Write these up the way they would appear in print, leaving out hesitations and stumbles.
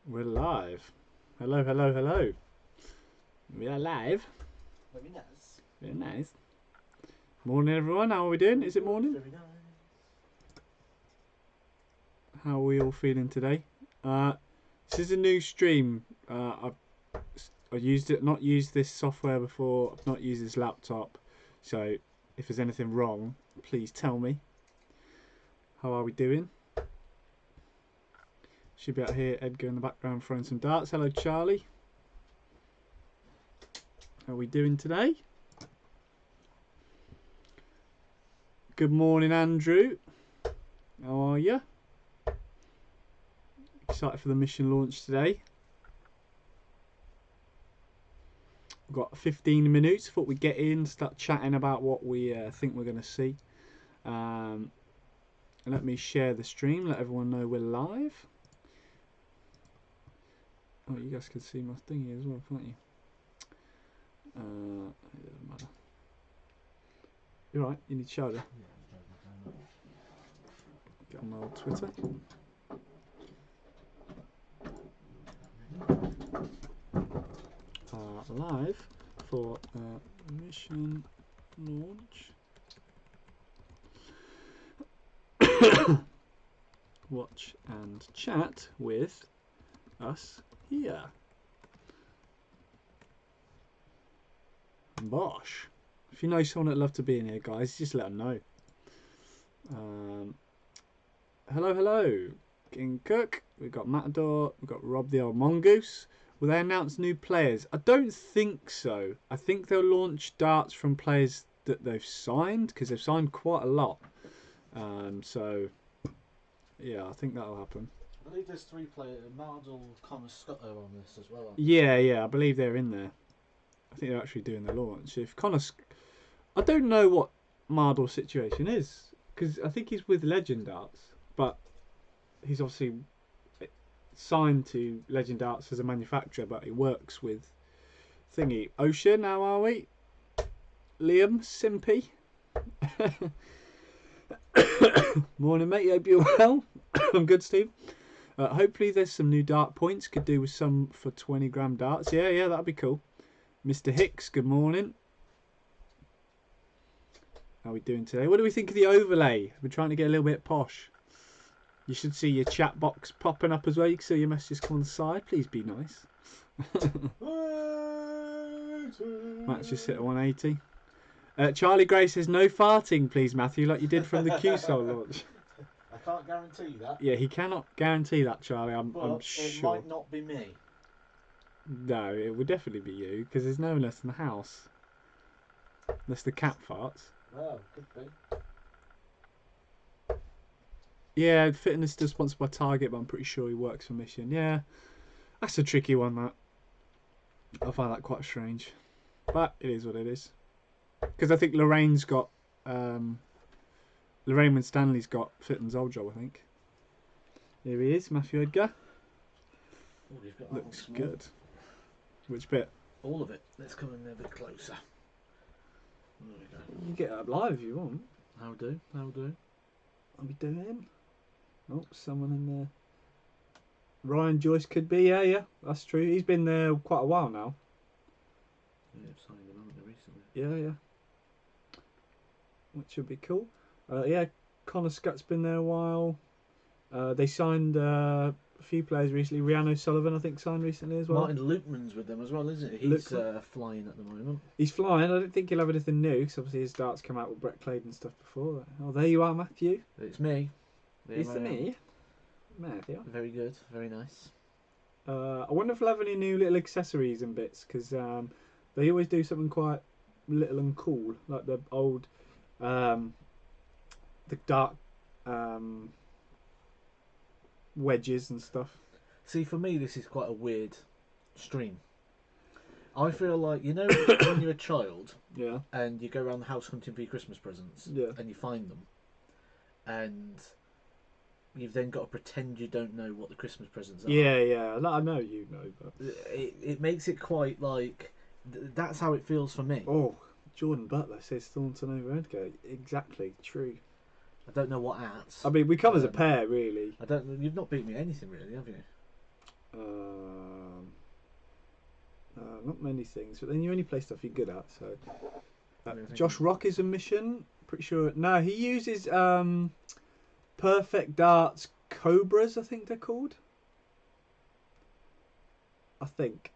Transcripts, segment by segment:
We're live. Hello, hello, hello. We are live. Very nice. Very nice. Morning, everyone. How are we doing? Is it morning? Very nice. How are we all feeling today? This is a new stream. I not used this software before. I've not used this laptop. So if there's anything wrong, please tell me. How are we doing? Should be out here. Edgar in the background throwing some darts. Hello, Charlie. How are we doing today? Good morning, Andrew. How are you? Excited for the mission launch today. We've got 15 minutes. Thought we'd get in, start chatting about what we think we're going to see. Let me share the stream, let everyone know we're live. Oh, you guys can see my thingy as well, can't you? It doesn't matter. You're right, you need shoulder. Get on my old Twitter. Live for mission launch. Watch and chat with us here. Bosh. If you know someone that'd love to be in here, guys, just let them know. Hello, hello. King Cook. We've got Matador. We've got Rob the old mongoose. Will they announce new players? I don't think so. I think they'll launch darts from players that they've signed, because they've signed quite a lot. So, yeah, I think that'll happen. I believe there's 3 players. Mardle, Connor, Scott are on this as well. Yeah, I believe they're in there. I think they're actually doing the launch. If Connor, I don't know what Mardle's situation is, because I think he's with Legend Darts, but he's obviously signed to Legend Arts as a manufacturer, but he works with Thingy. Ocean, how are we? Liam, Simpy. Morning, mate. Hope you're well. I'm good, Steve. Hopefully there's some new dart points. Could do with some for 20-gram darts. Yeah, that'd be cool. Mr. Hicks, good morning. How are we doing today? What do we think of the overlay? We're trying to get a little bit posh. You should see your chat box popping up as well. You can see your messages come on the side. Please be nice. Matt's just hit a 180. Charlie Gray says, no farting, please, Matthew, like you did from the QSOL launch. I can't guarantee that. Yeah, he cannot guarantee that, Charlie. I'm sure. It might not be me. No, it would definitely be you, because there's no one else in the house. Unless the cat farts. Oh, could be. Yeah, Fitness is sponsored by Target, but I'm pretty sure he works for Mission. Yeah, that's a tricky one, that. I find that quite strange. But it is what it is. Because I think Lorraine's got... Lorraine Winstanley's got Fitton's old job, I think. Here he is, Matthew Edgar. Oh, you've got Looks good. Which bit? All of it. Let's come in there a bit closer. There we go. You can get up live if you want. How do? What are we doing? Oh, someone in there. Ryan Joyce could be, yeah, that's true. He's been there quite a while now. Yeah, I've signed them, haven't they, recently? Yeah. Which would be cool. Yeah, Connor Scott's been there a while. They signed a few players recently. Rhiannon Sullivan, I think, signed recently as well. Martin Lukman's with them as well, isn't he? He's flying at the moment. He's flying. I don't think he'll have anything new, because obviously his darts come out with Brett Claydon and stuff before. Oh, there you are, Matthew. It's me. It's me. Matthew. Very good. Very nice. I wonder if they'll have any new little accessories and bits, because they always do something quite little and cool, like the old, the dark wedges and stuff. See, for me, this is quite a weird stream. I feel like, you know, when you're a child, Yeah. and you go around the house hunting for your Christmas presents, Yeah. and you find them, and you've then got to pretend you don't know what the Christmas presents are. Yeah. I know you know, but It makes it quite like that's how it feels for me. oh, Jordan Butler says Thornton over Edgar. Exactly true. I don't know what at. I mean, we come as a pair, really. I don't. You've not beat me at anything really, have you? Um, not many things, but then you only play stuff you're good at. So Josh Rock is a mission. Pretty sure. No, he uses Perfect Darts Cobras. I think they're called. I think.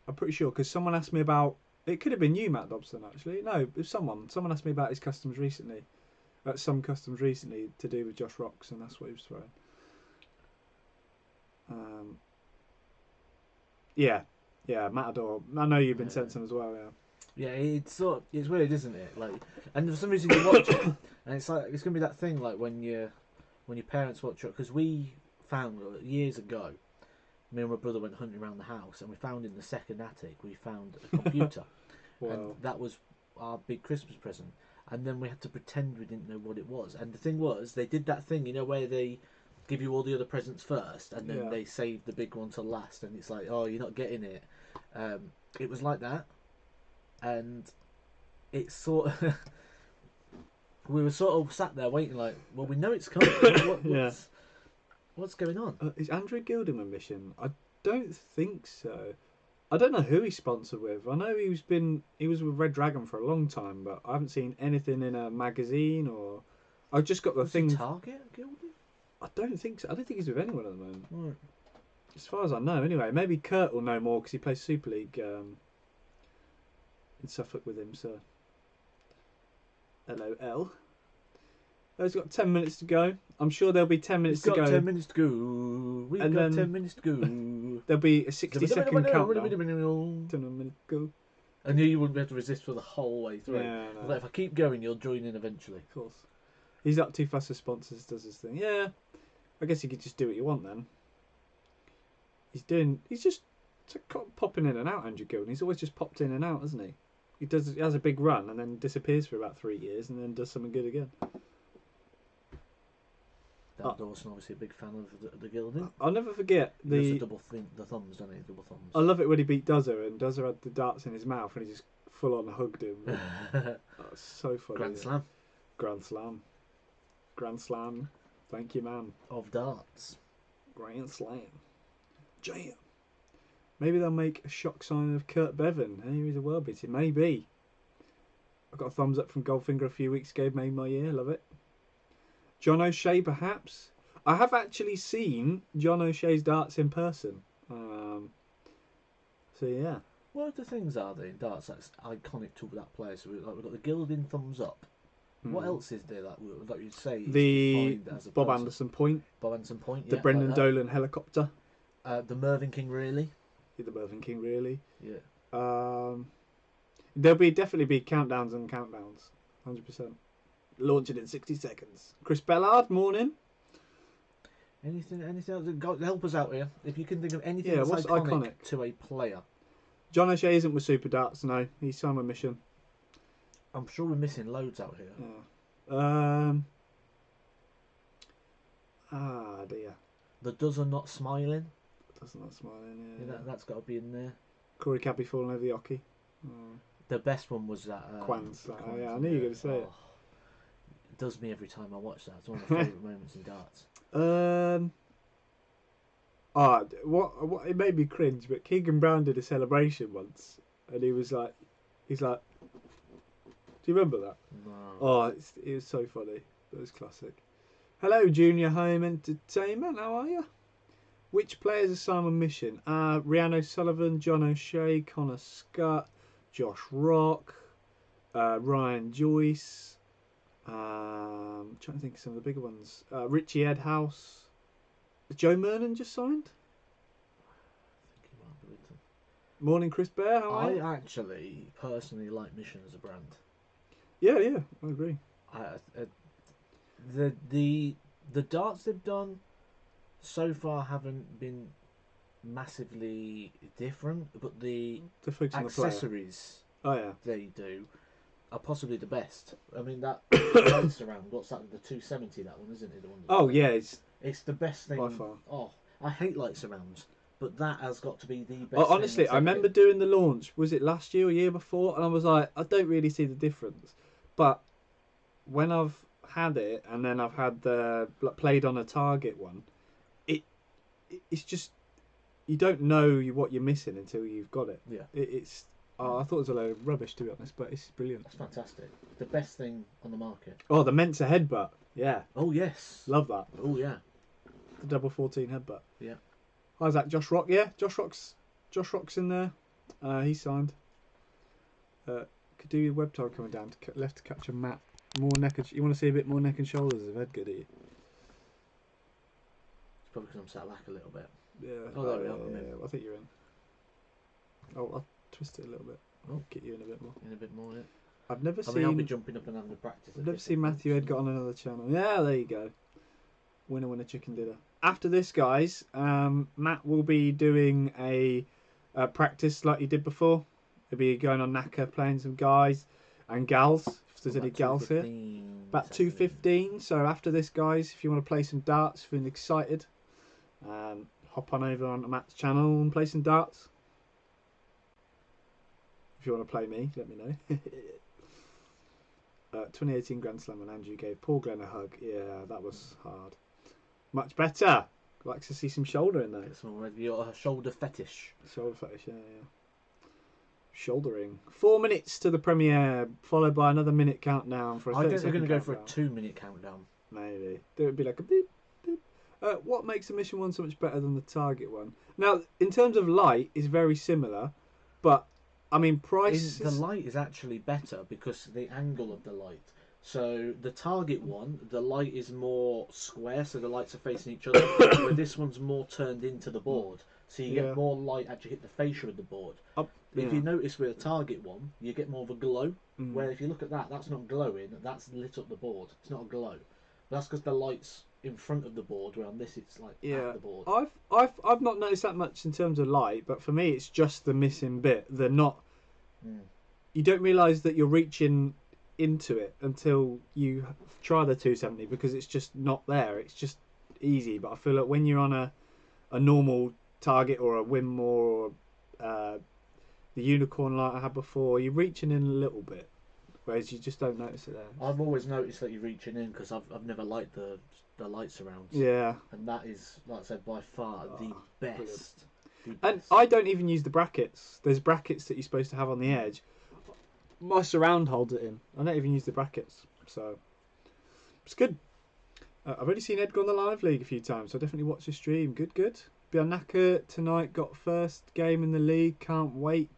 I'm pretty sure because someone asked me about. It could have been you, Matt Dobson. Actually, no, it was someone. Someone asked me about his customs recently. Some customs recently to do with Josh Rocks, and that's what he was throwing. Yeah, Matador. I know you've been sent some as well. Yeah, it's weird, isn't it? Like, and for some reason you watch it, and it's like it's gonna be that thing like when your parents watch it, because we found years ago, me and my brother went hunting around the house, and we found in the second attic we found a computer, Wow. and that was our big Christmas present. And then we had to pretend we didn't know what it was. And the thing was, they did that thing, where they give you all the other presents first, and then they save the big one to last, and it's like, oh, you're not getting it. It was like that, and it's sort of we were sort of sat there waiting, like, well, we know it's coming. What's going on? Is Andrew Gilding a mission? I don't think so. I don't know who he's sponsored with. I know he was with Red Dragon for a long time, but I haven't seen anything in a magazine or. I just got the thing. He Target Gilding? I don't think so. I don't think he's with anyone at the moment. Right. As far as I know, anyway. Maybe Kurt will know more because he plays Super League in Suffolk with him. So, LOL. He's got 10 minutes to go. I'm sure there'll be 10 minutes to go. 10 minutes to go. We've got 10 minutes to go. There'll be a 60-second countdown. 10 minutes go. I knew you wouldn't be able to resist for the whole way through. Yeah, no. Like, if I keep going, you'll join in eventually. Of course. He's up too fast for sponsors, does his thing. Yeah. I guess you could just do what you want then. He's just popping in and out, Andrew Gilding. He's always just popped in and out, hasn't he? He has a big run and then disappears for about 3 years and then does something good again. Dan Dawson, obviously a big fan of the Gilding. I'll never forget the thumbs, don't he? Double thumbs. I love it when he beat Duzzer and Duzzer had the darts in his mouth and he just full on hugged him. That's so funny. Grand Slam. Grand Slam. Grand Slam. Thank you, man. Of darts. Grand Slam. Jam. Maybe they'll make a shock sign of Kurt Bevan. Hey, he's a world beater. Maybe. I got a thumbs up from Goldfinger a few weeks ago. Made my year. Love it. John O'Shea, perhaps. I have actually seen John O'Shea's darts in person. So yeah. What other things are there in darts that's iconic to that player? So we've got the Gilding thumbs up. What else is there that you'd say? The Bob Anderson point. Bob Anderson point. The Brendan Dolan helicopter. The Mervyn King really. Yeah, the Mervyn King really. Yeah. There'll definitely be countdowns and countdowns. 100%. Launch it in 60 seconds. Chris Bellard, morning. Anything else? Help us out here. If you can think of anything that's what's iconic to a player. John O'Shea isn't with Super Darts, no. He's Simon Mission. I'm sure we're missing loads out here. Yeah. Dear. The Dozen Not Smiling. Dozen Not Smiling, yeah. That's got to be in there. Corey Cabby falling over the hockey. The best one was that. Quans. Yeah, I knew you were going to say it. It does me every time I watch that. It's one of my favourite moments in darts. What it made me cringe, but Keegan Brown did a celebration once, and he's like, do you remember that? No. Oh, it was so funny. It was classic. Hello, Junior Home Entertainment. How are you? Which players are Simon Mission? Rhiannon O'Sullivan, John O'Shea, Connor Scott, Josh Rock, Ryan Joyce. I'm trying to think of some of the bigger ones. Richie Edhouse. Has Joe Mernon just signed? I think he might be with them. Morning, Chris Bear. How are you? I actually personally like Mission as a brand. Yeah, I agree. The darts they've done so far haven't been massively different, but the accessories they do are possibly the best. I mean, that light surround, what's that, the 270, that one, isn't it? The one yeah, it's the best thing by far. Oh, I hate light surrounds, but that has got to be the best honestly, I remember doing the launch, was it last year or year before, and I was like, I don't really see the difference, but when I've had it and then I've had the played on a target one, it's just you don't know what you're missing until you've got it. Yeah. It's. Oh, I thought it was a load of rubbish, to be honest, but it's brilliant. That's fantastic. The best thing on the market. Oh, the Mensa headbutt. Yeah. Oh yes. Love that. Oh yeah. The double 14 headbutt. Yeah. How's that, Josh Rock? Yeah, Josh Rock's in there. He signed. Could do your web time coming down to left to capture Matt. More neck. You want to see a bit more neck and shoulders of Edgar, do you? It's probably because I'm sat back a little bit. Yeah. Oh, there we are. Yeah, I think you're in. Oh, I'll twist it a little bit. I'll get you in a bit more. In a bit more, yeah. I've never I'll seen. be jumping up and having a practice. I've never seen Matthew Edgar on another channel. Yeah, there you go. Winner, chicken dinner. After this, guys, Matt will be doing a practice like he did before. He'll be going on Naka, playing some guys and gals. If there's any gals here. About 2:15. So after this, guys, if you want to play some darts, feeling excited, hop on over on Matt's channel and play some darts. If you want to play me, let me know. 2018 Grand Slam and Andrew gave Paul Glenn a hug. Yeah, that was hard. Much better. Likes to see some shoulder in there. Your shoulder fetish. Shoulder fetish, yeah. Shouldering. 4 minutes to the premiere, followed by another minute countdown for a 30 I guess they're second going to go for a countdown. 2-minute countdown. Maybe. There would be like a beep, beep. What makes the mission one so much better than the target one? Now, in terms of light, it's very similar, but I mean, price. The light is actually better because the angle of the light. So the target one, the light is more square, so the lights are facing each other. Where this one's more turned into the board, so you get more light actually hit the fascia of the board. If you notice with a target one, you get more of a glow. Where if you look at that, that's not glowing. That's lit up the board. It's not a glow. That's because the light's in front of the board. Where on this, it's like at the board. I've not noticed that much in terms of light, but for me, it's just the missing bit. They're not. You don't realise that you're reaching into it until you try the 270 because it's just not there. It's just easy. But I feel like when you're on a normal target or a Winmore or the unicorn light I had before, you're reaching in a little bit, whereas you just don't notice it there. I've always noticed that you're reaching in because I've never liked the light surrounds. Yeah. And that is, like I said, by far the best. And I don't even use the brackets. There's brackets that you're supposed to have on the edge. My surround holds it in. I don't even use the brackets, so it's good. I've already seen Edgar on the live league a few times, so I definitely watch the stream. Good. Bianaka tonight got first game in the league. Can't wait.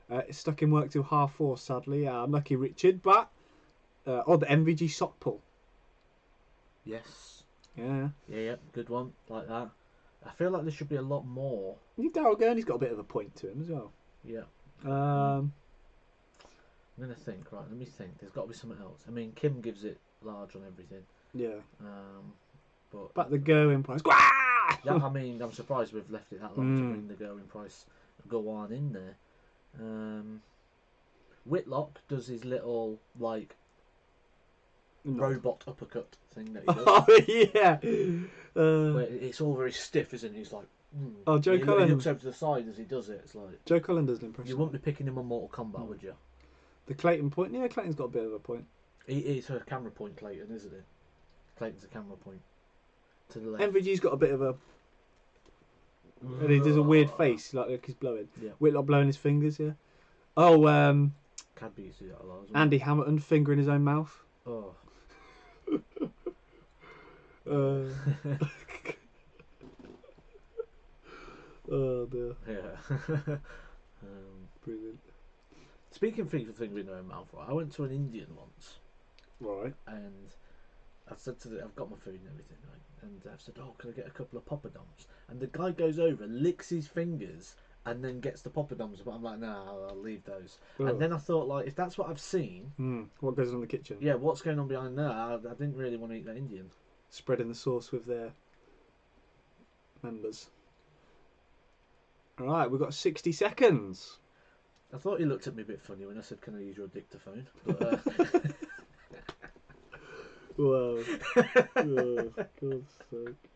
It's stuck in work till 4:30, sadly. Unlucky Richard, but the MVG sock pull. Yes. Yeah. Yeah. Good one, like that. I feel like there should be a lot more. Daryl Gurney's got a bit of a point to him as well. Yeah. Um. I'm gonna think. Right, let me think. There's got to be something else. I mean, Kim gives it large on everything. Yeah. But the going price. Yeah, I mean, I'm surprised we've left it that long to bring the going price go on in there. Whitlock does his little like robot uppercut thing that he does. Oh yeah. Where it's all very stiff, isn't it? He's like. Oh, Joe Cullen. He looks over to the side as he does it. It's like Joe Cullen does an impression. You wouldn't be picking him on Mortal Kombat, would you? The Clayton point. Yeah, Clayton's got a bit of a point. It's a camera point, Clayton, isn't it? Clayton's a camera point to the left. MVG's got a bit of a. And he does a weird face, like he's blowing. Yeah. Whitlock blowing his fingers. Yeah. Oh, Cadby used to do that a lot as well. Andy Hamilton fingering his own mouth. Oh. Oh dear. Yeah. Brilliant. Speaking of fingering their own mouth, right, I went to an Indian once. Right. And I said to I've got my food and everything, right? And I said, oh, can I get a couple of poppadoms? And the guy goes over, licks his fingers, and then gets the poppadoms. But I'm like, nah, I'll leave those. Oh. And then I thought, like, if that's what I've seen, what goes on in the kitchen? yeah, what's going on behind there? I didn't really want to eat that Indian. Spreading the sauce with their members. All right, we've got 60 seconds. I thought he looked at me a bit funny when I said, can I use your dictaphone? But, Whoa. Oh, God's sake.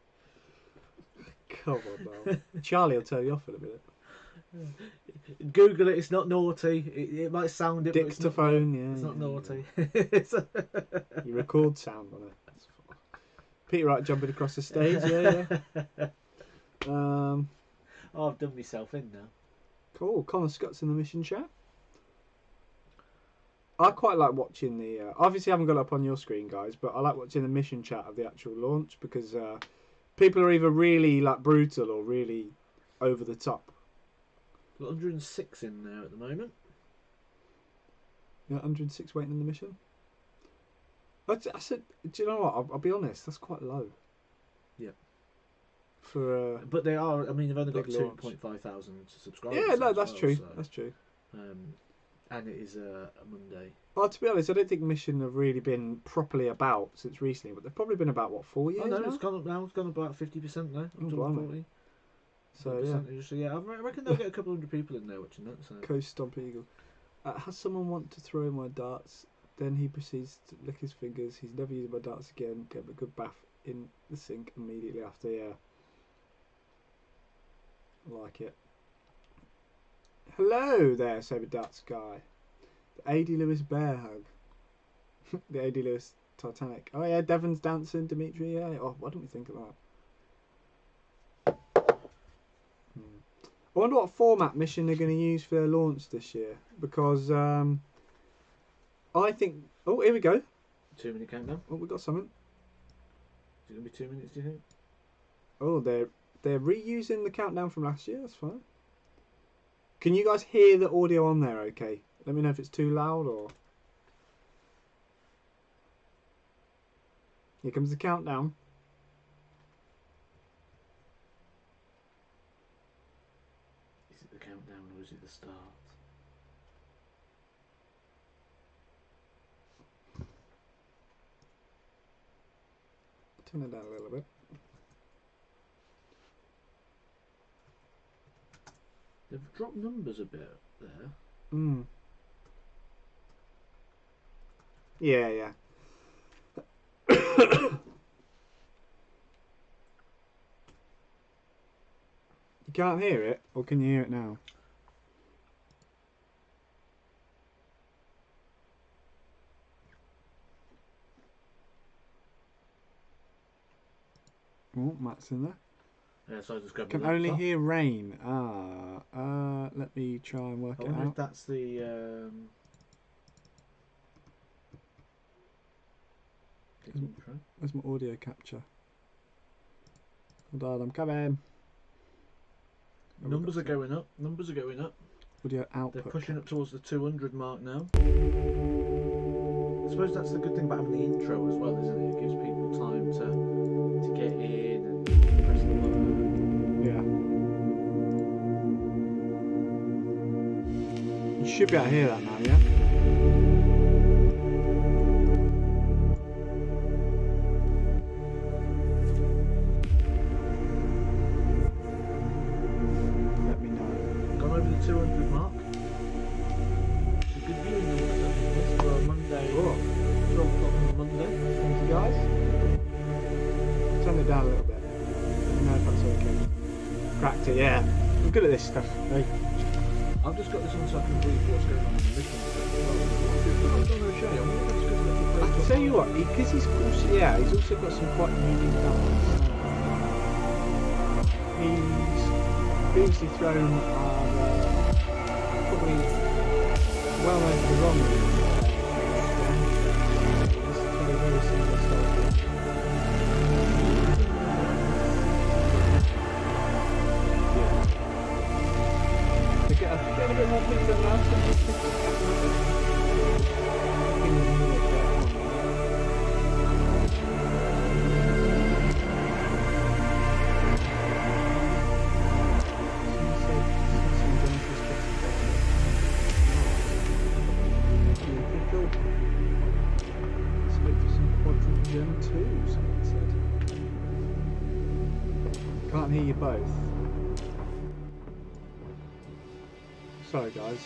Come on now. Charlie will tell you off in a minute. Google it, it's not naughty. It might sound it, Dictaphone, it's not naughty. You record sound on it. That's fine. Peter Wright jumping across the stage, yeah. Oh, I've done myself in now. Cool. Connor Scott's in the mission chat. I quite like watching the. Obviously, I haven't got it up on your screen, guys, but I like watching the mission chat of the actual launch because people are either really like brutal or really over the top. Got 106 in there at the moment. Yeah, 106 waiting in the mission. I said, do you know what? I'll be honest. That's quite low. Yeah. For but they are. I mean, they've only got big launch. 2.5 thousand subscribers. Yeah, no, that's well, true. so, That's true. And it is a Monday. Well, to be honest, I don't think Mission have really been properly about since recently, but they've probably been about, what, 4 years Oh no, now? it's gone up now. It's gone up about 50% now. Oh, Up to blimey. 40. So, yeah. So yeah, I reckon they'll get a couple hundred people in there watching that. So. Coast Stomp Eagle. Has someone want to throw my darts? Then he proceeds to lick his fingers. He's never used my darts again. Get a good bath in the sink immediately after, yeah. I like it. Hello there, Saber Darts guy. The A.D. Lewis bear hug. The A.D. Lewis Titanic. Oh yeah, Devon's dancing, Dimitri, yeah. Oh, why don't we think of that? I wonder what format Mission they're going to use for their launch this year. Because I think... Oh, here we go. 2 minute countdown. Oh, we got something. Is it going to be 2 minutes, do you think? Oh, they're reusing the countdown from last year. That's fine. Can you guys hear the audio on there okay? Let me know if it's too loud or... Here comes the countdown. Is it the countdown or is it the start? Turn it down a little bit. They've dropped numbers a bit there. Hmm. Yeah, yeah. You can't hear it, or can you hear it now? Oh, Matt's in there. Yeah, so I just grabbed Can the only laptop. hear rain. Let me try and work I it wonder out. if that's the intro. Where's my audio capture? Hold on, I'm coming. Oh, Numbers are going up. Numbers are going up. Audio output. They're pushing up towards the 200 mark now. I suppose that's the good thing about having the intro as well, isn't it? It gives people time to get in and press the button. Yeah. You should be able to hear that now, yeah? Let me know. Gone over the 200 mark. It's a good viewing number, I think, this for a Monday. Oh. 12 o'clock on a Monday. Thank you guys. Turn it down a little bit. Let me know if that's okay. Cracked it, yeah. I'm good at this stuff. Hey. I've just got this on so I can read what's going on in the mission. I tell you what, because he's also, yeah, he's also got some quite unique darts. He's previously thrown probably well over the wrong way. It's very, very similar style. Yeah. They get a bit more picture now, so he's Can't hear you both. Sorry guys.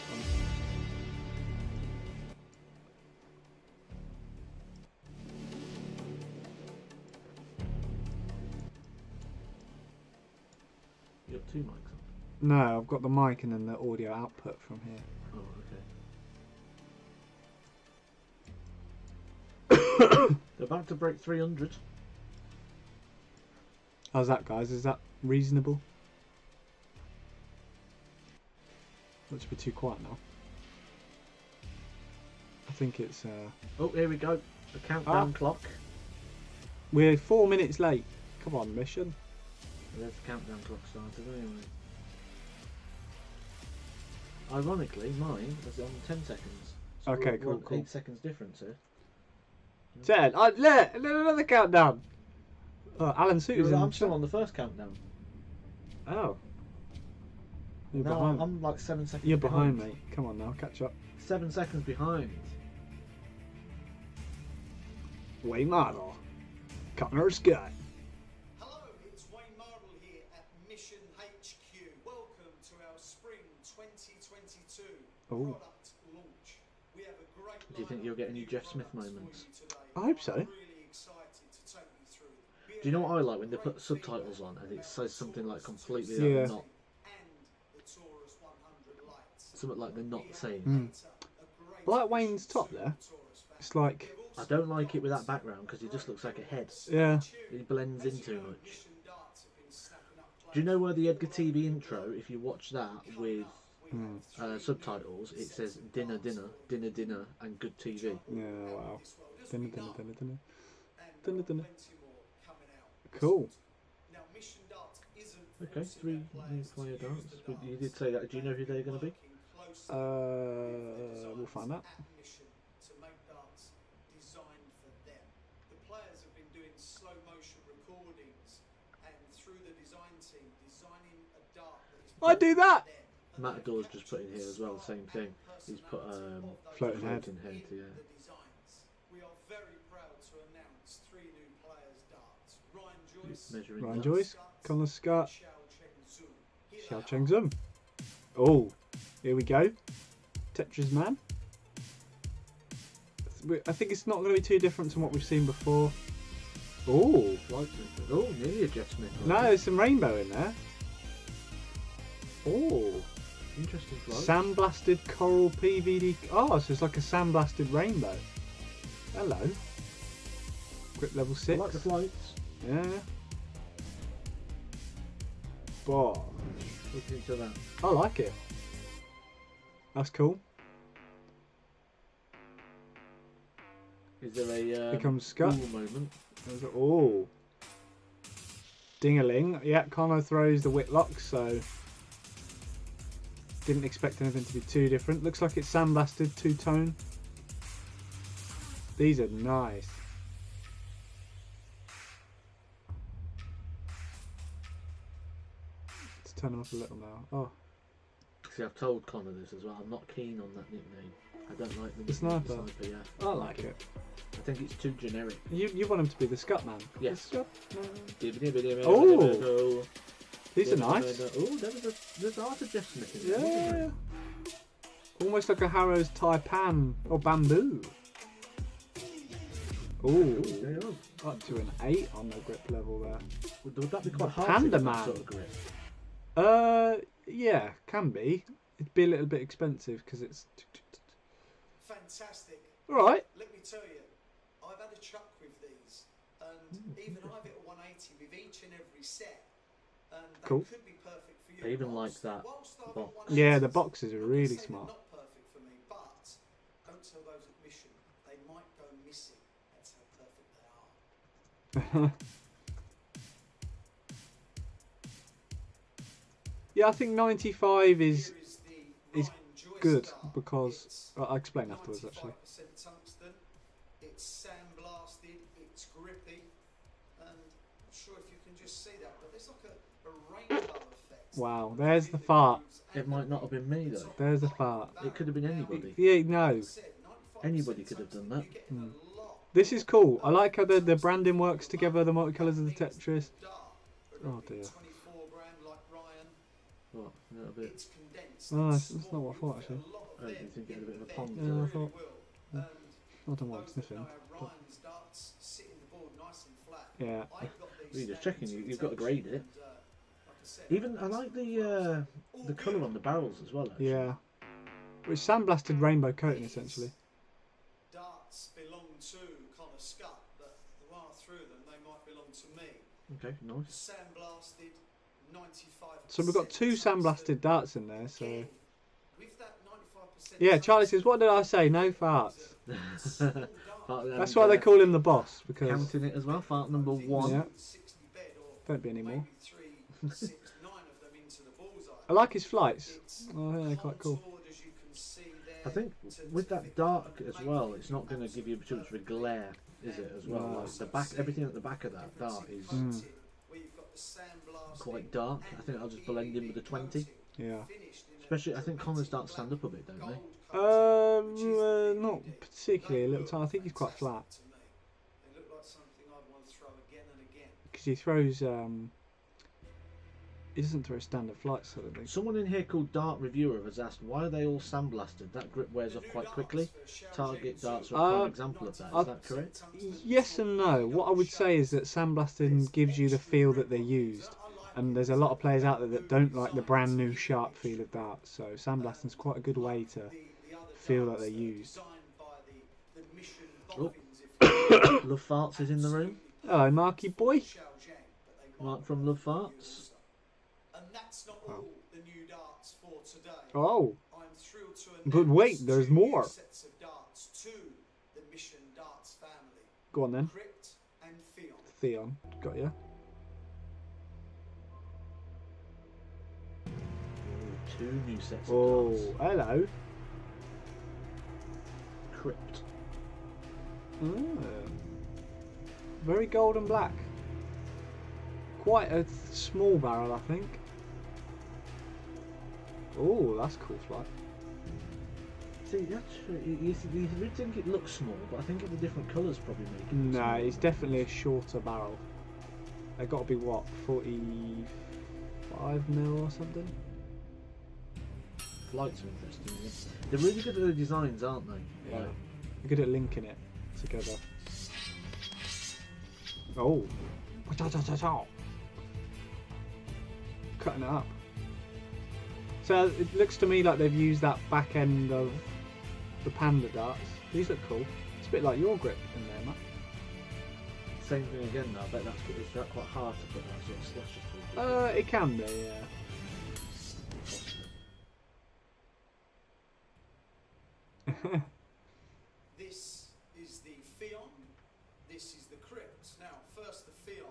You got 2 mics on? No, I've got the mic and then the audio output from here. Oh, okay. They're about to break 300. How's that, guys? Is that reasonable? Not to be too quiet now. I think it's. Oh, here we go. The countdown clock. We're 4 minutes late. Come on, mission. There's the countdown clock started anyway. Ironically, mine was on 10 seconds. So Okay, we're cool. 8 seconds difference here. 10. Look, another countdown. Oh, Alan Suter's I'm still on the first countdown. Oh. You're Now behind. I'm like 7 seconds You're behind, mate. Come on now, catch up. 7 seconds behind. Wayne Mardle. Connor Scott. Hello, it's Wayne Mardle here at Mission HQ. Welcome to our Spring 2022 product launch. We have a great. Do you think you'll get any Jeff Smith moments? I hope so. Really excited to take you through. Do you know what I like when they put subtitles on and it says something like completely Yeah. not, And the Taurus 100 lights. something like they're not saying. I like Wayne's top there. It's like. I don't like it with that background because it just looks like a head. Yeah. It blends in too much. Do you know where the Edgar TV intro, if you watch that with subtitles, it says dinner, dinner, dinner, dinner, and good TV. Yeah, wow. Dinner, dinner, dinner, dinner. Dinner, dinner. Cool. Okay, 3 new player darts. But you did say that. Do you know who they're going to be? We'll find out. To make darts designed for them. The players have been doing slow motion recordings and through the design team designing a dart that is I do that. Matador's just put in here as well, the same thing. He's put Floating head. head, yeah. the designs. We are very proud to announce 3 new players darts. Ryan Joyce, Measuring Ryan darts. Joyce, Connor Scott, Xiao Cheng Zhu. Xiao Cheng Zum. Oh, here we go. Tetris Man. I think it's not going to be too different from what we've seen before. Oh, Oh, nearly a Jeff Smith. no, there's some rainbow in there. Oh, Interesting flow. sandblasted coral PVD. Oh, so it's like a sandblasted rainbow. Hello. Grip level 6. I like the flights. Yeah. Boah. Look into that. I like it. That's cool. Is there a Becomes Scott. cool moment? Oh. Ding-a-ling. Yeah, Connor throws the Whitlock, so didn't expect anything to be too different. Looks like it's sandblasted, two-tone. These are nice. Let's turn them up a little now. Oh, See, I've told Connor this as well. I'm not keen on that nickname. I don't like the The nickname Sniper. yeah. I like it. I think it's too generic. You want him to be the Scott Man? Yes. The Scott Man. Oh, These are nice. Oh, there's art of Jeff Smith in there. isn't Yeah. there? Almost like a Harrow's Taipan or Bamboo. Ooh. There you are. Up to an 8 on the grip level there. Would that be quite hard Panda to get Man. that sort of grip? Yeah, can be. It'd be a little bit expensive because it's. Fantastic. Alright. Let me tell you, I've had a chuck with these, and even I've hit a 180 with each and every set, and they Cool. could be perfect for you. I even like Whilst- that whilst I've box. hit Yeah, the 180s, boxes are I'm really gonna say they're smart. Not perfect for me, but don't tell those at mission. They might go missing. That's how perfect they are. Yeah, I think 95 is Here is the is Ryan Joyce good dart. because It's I'll explain afterwards actually. 95% tungsten. It's sandblasted. It's grippy, and I'm not sure if you can just see that, but there's like a rainbow effect. Wow, there's the fart. It might not have been me though. There's the fart. It could have been anybody. Yeah, no. Anybody could have done that. This is cool. I like how the branding works together, the multicolours of the Tetris. Oh dear. 24 grand like Ryan. What? A little bit. It's condensed. Oh, it's that's not what I thought actually. Oh, you think it had a bit of a pond? Yeah, I I thought. And I don't want those that sniffing. know how Ryan's darts sit in the board nice and flat. Yeah. I've got these You're just standing checking, to you've got to grade it. attention and, like I said, Even I like the colour on the barrels as well. Actually. Yeah. Which sandblasted rainbow coating essentially. darts belong to Connor Scott, but the way I threw them, they might belong to me. Okay, nice. Sandblasted, 95%. So we've got 2 sandblasted darts in there, so Again, with Yeah, Charlie says, what did I say? No farts. That's why they it. call him the boss, because... Counting it as well. Fart number 1. Yeah. Don't be anymore. I like his flights. Oh, I think they're quite cool. I think with that dark as well, it's not going to give you too much of a glare, is it? As well, No. like the back, everything at the back of that dart is quite dark. I think I'll just blend in with the 20. Yeah. Especially, I think Connor's darts stand up a bit, don't they? Not particularly. A little time. I think he's quite flat. Because he throws, he doesn't throw standard flights, I don't think. Someone in here called Dart Reviewer has asked, why are they all sandblasted? That grip wears off quite quickly. Target darts are a prime example of that. Is that correct? Yes and no. What I would say is that sandblasting gives you the feel that they're used. And there's a lot of players out there that don't like the brand new sharp feel of darts. So sandblasting is quite a good way to feel that they're used. Oh. Love Farts is in the room. Hello, Marky boy. Mark from Love Farts. And that's not all the new darts for today. Oh. I'm thrilled to But wait, there's more. sets of darts to the Mission Darts family. Go on then. Crypt and Theon. Theon. Got ya. Ooh, 2 new sets of Oh, darts. hello. Crypt. Very gold and black. Quite a small barrel, I think. Oh, that's cool flight. See, that's you would think it looks small, but I think the different colours probably make it. No, smaller. it's definitely a shorter barrel. They got to be what, 45 mil or something? Flights are interesting. Yeah. They're really good at the designs, aren't they? Yeah. Like, They're good at linking it together. Oh. Cutting it up. So it looks to me like they've used that back end of the Panda darts. These look cool. It's a bit like your grip in there, Matt. same thing again. Though. I bet it's that quite hard to put that sort of slasher through. It can be, yeah. This is the Theon, this is the Crypt. Now, first the Theon.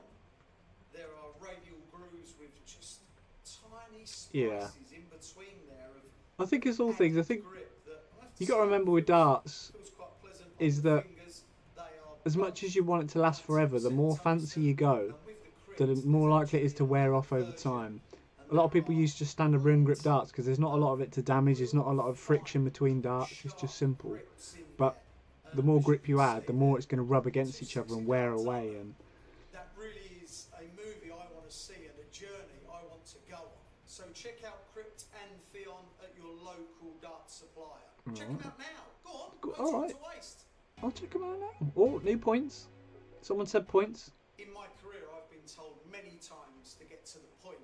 There are radial grooves with just tiny splices in between there of I think it's all things. I think grip that I have you got to remember with darts feels quite pleasant on is the that fingers. They are as much as you want it to last forever, the more fancy you go, and with the Crypt, the more likely it is to wear off over time. A lot of people use just standard rim grip darts because there's not a lot of it to damage. There's not a lot of friction between darts. It's just simple. But the more grip you add, the more it's going to rub against each other and wear away. And that really is a movie I want to see and a journey I want to go on. So check out Crypt and Theon at your local dart supplier. Check them out now. Go on. Go- No time alright. to waste. I'll check them out now. Oh, new points. Someone said points. In my career, I've been told many times to get to the point.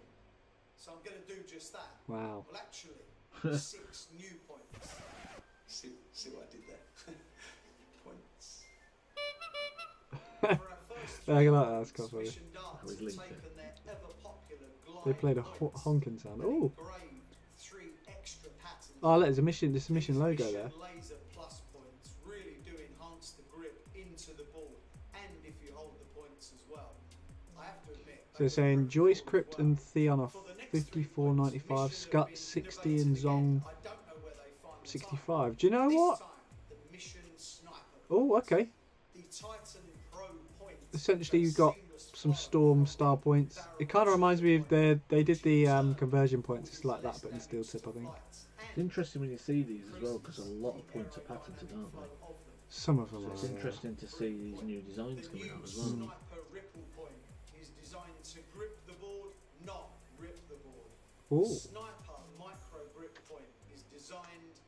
So I'm going to do just that. Wow. Well, actually, 6 new points. See what I did there? Points. For our first Yeah, I like that. That's quite funny. Mission Darts How he's have linked taken it. their ever-popular They glide played a logo honking sound. and Oh, engraved 3 extra patterns. oh, look, there's a mission. There's a mission These logo Mission there. Laser plus points really do enhance the grip into the ball, and if you hold the points as well. I have to admit. So they're saying Joyce, Crypt, and Theon are 54.95, Scut 60, and Zong 65. Do you know what? Oh, okay. Essentially, you've got some Storm star points. It kind of reminds me of they did the conversion points. It's like that, but in steel tip, I think. It's interesting when you see these as well because a lot of points are patented, aren't they? Some of them So it's are. interesting to see these new designs coming out as well. Sniper ripple point is designed to grip the board, not rip the board. Oh, Sniper micro grip point is designed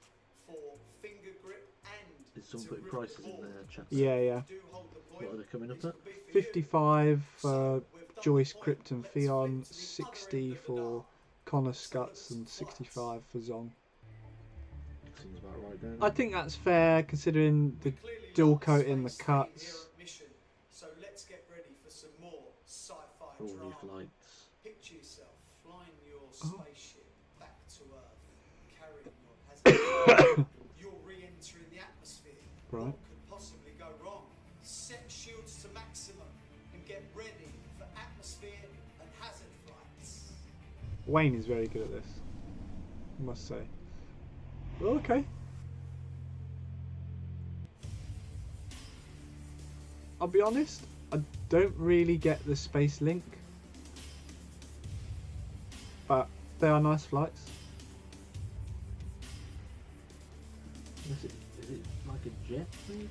for finger grip and Did someone to put grip prices the in board. there, chat? yeah, yeah. Do hold the point. What are they coming up at? 55 for Joyce, Crypt, and Theon. 60 for Connor, Scuts, and 65 for Zong. Seems about right, don't I think that's fair considering the dual coating, the cuts. So let's get ready for some more sci-fi All new drama. flights. Picture yourself flying your spaceship back to Earth, carrying your hazardous Right. What could possibly go wrong? Set shields to maximum and get ready for atmosphere and hazard flights. Wayne is very good at this, I must say. Well, okay. I'll be honest, I don't really get the space link, but they are nice flights. Is it like a jet, maybe?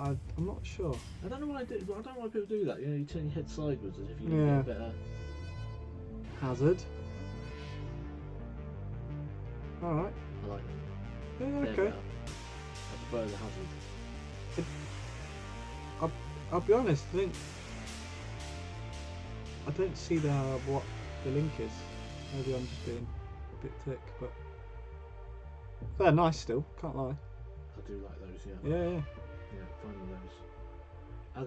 I'm not sure. I don't know why people do that. You know, you turn your head sideways as if you Yeah. get better. Hazard. Alright. I like them. Yeah, They're okay. better. I prefer the hazard. I'll be honest, I don't see what the link is. Maybe I'm just being a bit thick, but they're nice still, can't lie. I do like those, yeah. Yeah. Yeah, finding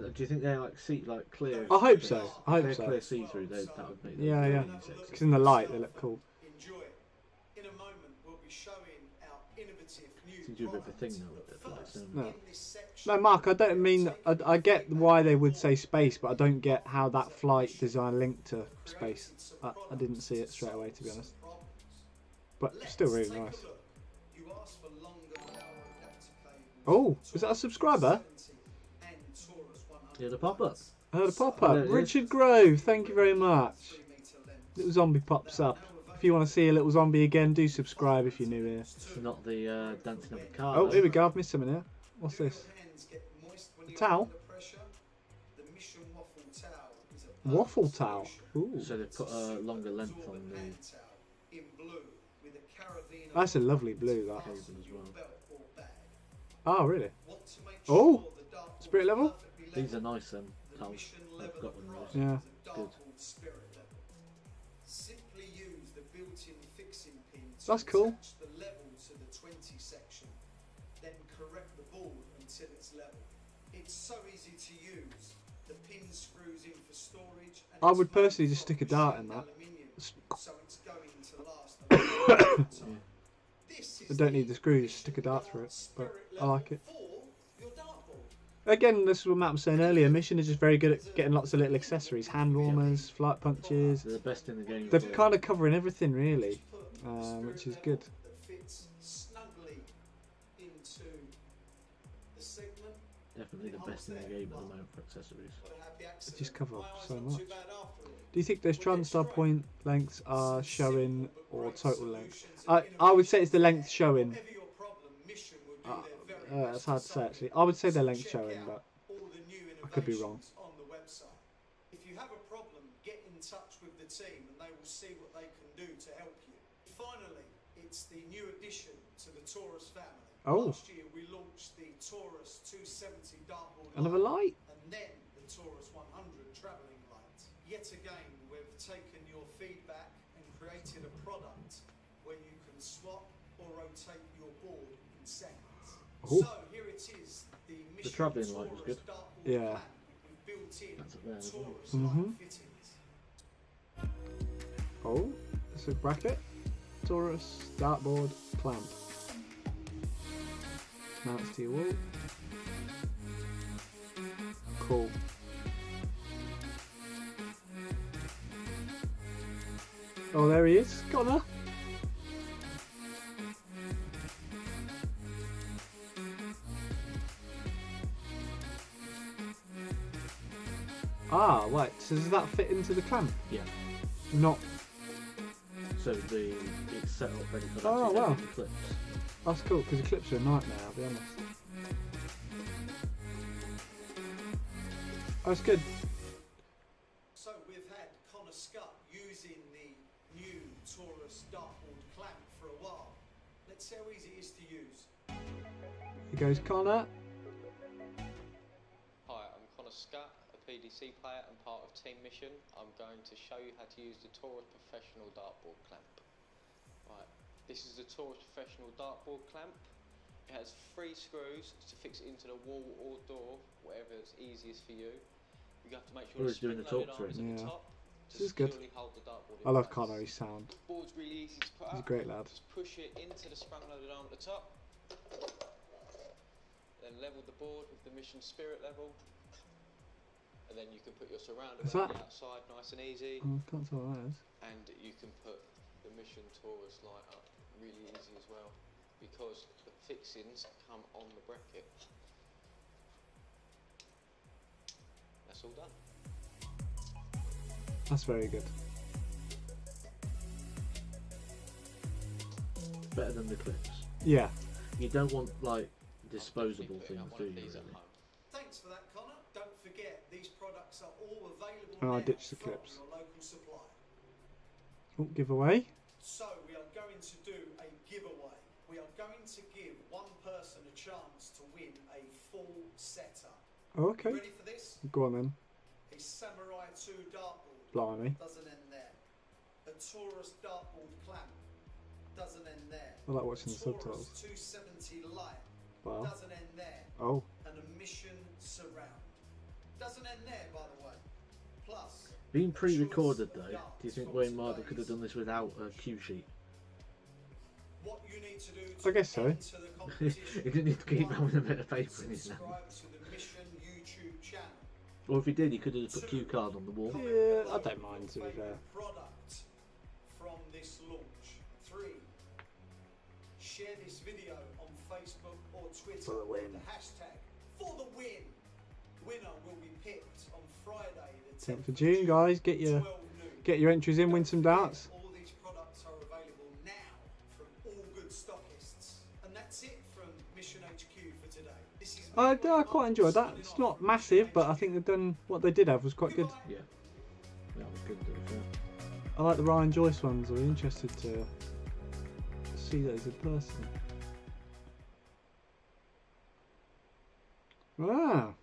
those. Do you think they're like clear? I hope so. I hope so. Clear see-through. That would make them Yeah. really sexy. Because in the light they look cool. Enjoy. In a moment, we'll be showing our innovative new Seems to do a bit of a thing product. now with the flights, don't No. they? In this section, No, Mark, I don't mean. I get why they would say space, but I don't get how that flight design linked to space. I didn't see it straight away, to be honest. But still really nice. You asked for longer power adapter cables. Oh, is that a subscriber? And Taurus 100 Yeah, the pop-up. I heard a pop There up. it is. Richard Grove, thank you very much. 3 meter lengths. Little zombie pops up. If you want to see a little zombie again, do subscribe if you're new here. Not the dancing up the car. Oh, though. here we go. I've missed something here. What's Do your this? hands get moist when A you're towel? under pressure? The Mission Waffle Towel is a Waffle perfect towel. solution. Ooh, So they put a longer length on Absorbent the hand towel in blue with a carabiner that's a lovely blue. That. cable fastened as to your well. belt or bag. Oh, really? Want to make Oh, sure the dartboard spirit is level? perfectly These are level? nice The towels. Mission I've level got one of approach those. Yeah. is a dartboard spirit level. Simply use the built-in fixing pin to That's cool. attach the level to the 20 section, then correct the board until it's level. It's so easy to use. The pin screws in for storage. And I it's would made personally just from stick a dart in machined that. aluminium, so it's going to last a long time. This is I don't need the screws. Stick a dart through it, but spirit I like it. level for your dartboard. Again, this is what Matt was saying earlier. Mission is just very good at getting lots of little accessories, hand warmers, flight punches. They're the best in the game. They're for it. kind of covering everything really, Put a spirit which is level good. That fits snugly into the segment. Definitely the best in the game at the moment for accessories. What a happy accident. just cover My up eyes so not much. too bad after all. Do you think those TranStar point lengths are showing or total length? I would say it's the length showing. Whatever your problem, Mission will do their very That's best hard to say solve actually. it. I would say they're So length check showing, out but all the new I could be wrong. innovations on the website. If you have a problem, get in touch with the team and they will see what they can do to help you. Finally, it's the new addition to the Taurus family. Oh. Last year we launched the Taurus 270 dartboard another line, light. and then the Taurus 100 travelling light. Yet again, we've taken your feedback and created a product where you can swap or rotate your board in seconds. Oh. So here it is, the Mission travelling light was Taurus good. dartboard Yeah. clamp with built-in That's up there, isn't it? Taurus Mhm. light fittings. Oh, it's a bracket. Taurus dartboard clamp. Mounts to your wall. Cool. Oh, there he is, Connor. Ah, right. So does that fit into the clamp? Yeah. Not. So it's set up ready for that. Oh, so you don't wow. need the clips. That's cool because the clips are a nightmare. I'll be honest. That's good. So we've had Connor Scott using the new Taurus dartboard clamp for a while. Let's see how easy it is to use. Here goes Connor. Hi, I'm Connor Scutt, a PDC player and part of Team Mission. I'm going to show you how to use the Taurus Professional Dartboard Clamp. Right, this is the Taurus Professional Dartboard Clamp. It has 3 screws to fix it into the wall or door, whatever is easiest for you. You have to make sure Oh, the he's doing the spring-loaded talk arm is through. at the Yeah. top to This is good. securely hold the dartboard in I love place. Connor. He's sound. Board's really easy to put He's a up. great lad. Just push it into the sprung-loaded arm at the top. then level the board with the mission spirit level, and then you can put your surround Is around that- the outside nice and easy, Oh, I can't tell what that is. and you can put the mission Taurus light up really easy as well, because the fixings come on the bracket. That's all done. That's very good. Better than the clips. Yeah. You don't want like disposable Putting things, up one do of you? these at Really? home. Thanks for that, Connor. Don't forget, these products are all available Oh, I now ditched the from clips. your local supplier. Oh, giveaway. So we are going to do a giveaway. We are going to give one person a chance to win a full setup. Oh, You okay. ready for this? Go on then. A Samurai 2 dartboard. Blimey. Doesn't end there. A Taurus dartboard clamp. Doesn't end there. I like watching a the Taurus subtitles. 270 light. Wow. Doesn't end there. Oh. And a Mission surround. Doesn't end there, by the way. Plus, Being a pre-recorded choice of though, do you darts think from Wayne Marder could have today's- done this without a cue sheet? What you need to do I to guess so. enter the competition. He didn't need to keep One, having a bit of paper in his hand. subscribe to the Mission YouTube channel. Or if he did, he could have put cue card on the wall. Comment Yeah, below I don't mind, to be your fair. favourite product from this launch. 3. Share this video on Facebook or Twitter For the win. with the hashtag for the win. Winner will be picked on Friday the 10th 10th of June, guys. Get 12 your noon. entries in. Win some Don't forget, darts. All these products are available now from all good stockists. And that's it from Mission HQ for today. This is I Midway quite Mark enjoyed that. signing It's off not from massive, Mission but I HQ. think they've done what they did have was quite good. Goodbye. Yeah, that was good. To be fair. I like the Ryan Joyce ones. I'm interested to see those in person. Wow.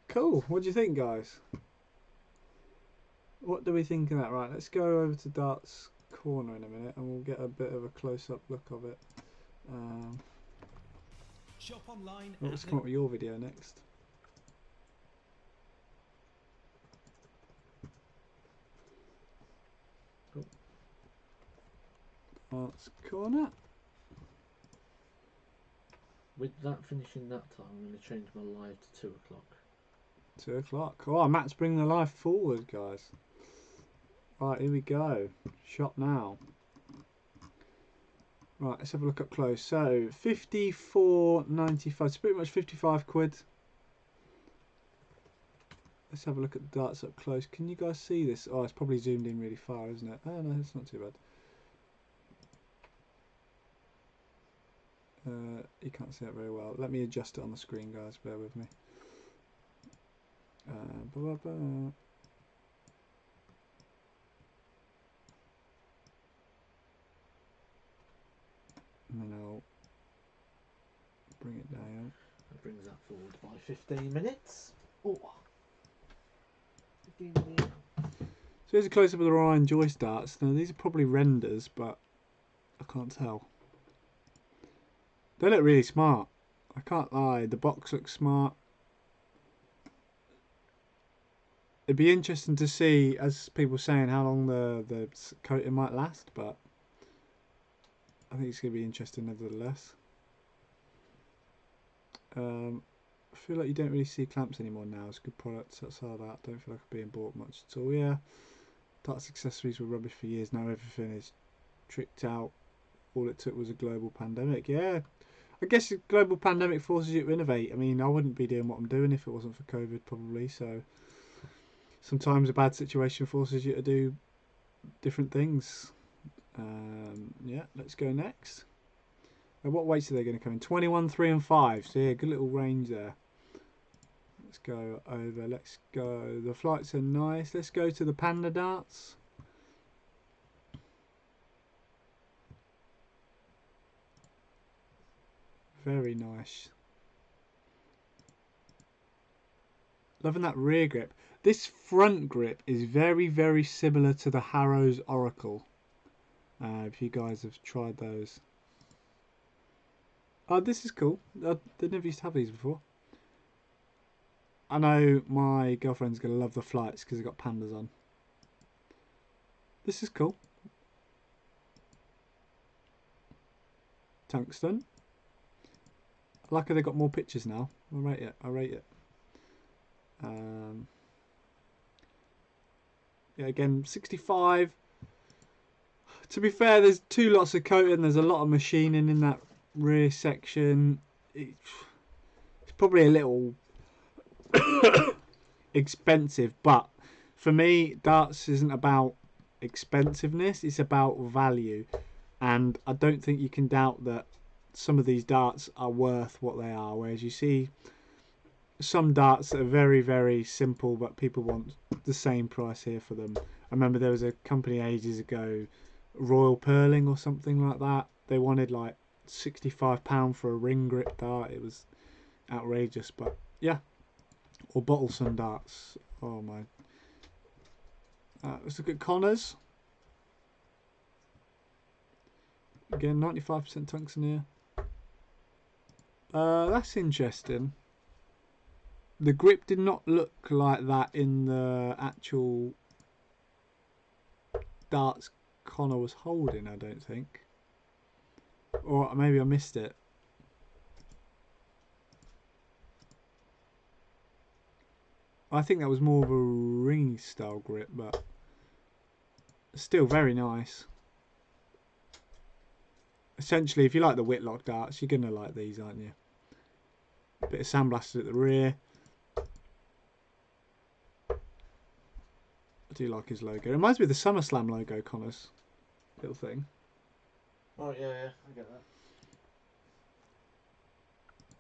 Cool. What do you think, guys? What do we think of that? Right, let's go over to Darts Corner in a minute and we'll get a bit of a close-up look of it. Shop online Let's come up with your video next. Cool. Darts Corner. With that finishing that time, I'm going to change my live to 2 o'clock. 2 o'clock. Oh, Matt's bringing the life forward, guys. Right, here we go. Shop now. Right, let's have a look up close. So, 54.95. It's pretty much 55 quid. Let's have a look at the darts up close. Can you guys see this? Oh, it's probably zoomed in really far, isn't it? Oh, no, it's not too bad. You can't see that very well. Let me adjust it on the screen, guys. Bear with me. Blah, blah, blah. And then I'll bring it down. That brings that forward by 15 minutes. Oh. 15 minutes. So here's a close-up of the Ryan Joyce darts. Now these are probably renders, but I can't tell. They look really smart. I can't lie. The box looks smart. It'd be interesting to see, as people saying, how long the coating might last, but I think it's going to be interesting nevertheless. I feel like you don't really see clamps anymore now. It's good products outside that. Don't feel like I'm being bought much at all. Yeah, darts accessories were rubbish for years. Now everything is tricked out. All it took was a global pandemic. Yeah, I guess a global pandemic forces you to innovate. I mean, I wouldn't be doing what I'm doing if it wasn't for COVID, probably. So sometimes a bad situation forces you to do different things. Yeah, let's go next. What weights are they going to come in? 21, 3 and 5. So yeah, good little range there. Let's go over. Let's go. The flights are nice. Let's go to the Panda darts. Very nice. Loving that rear grip. This front grip is very, very similar to the Harrow's Oracle. If you guys have tried those. Oh, this is cool. They never used to have these before. I know my girlfriend's going to love the flights because they've got pandas on. This is cool. Tungsten. like how they got more pictures now. I rate it. Yeah, again, 65. To be fair, there's 2 lots of coating. There's a lot of machining in that rear section. It's probably a little expensive, but for me, darts isn't about expensiveness. It's about value, and I don't think you can doubt that some of these darts are worth what they are. Whereas you see some darts that are very, very simple, but people want the same price here for them. I remember there was a company ages ago, Royal Pearling or something like that. They wanted like £65 for a ring grip dart. It was outrageous, but yeah. Or Bottleson darts. Oh my. Let's look at Connors. Again, 95% tungsten here. That's interesting. The grip did not look like that in the actual darts Connor was holding, I don't think. Or maybe I missed it. I think that was more of a ringy style grip, but still very nice. Essentially, if you like the Whitlock darts, you're going to like these, aren't you? A bit of sandblasted at the rear. I do like his logo. It reminds me of the SummerSlam logo, Connors. Little thing. Oh, yeah, I get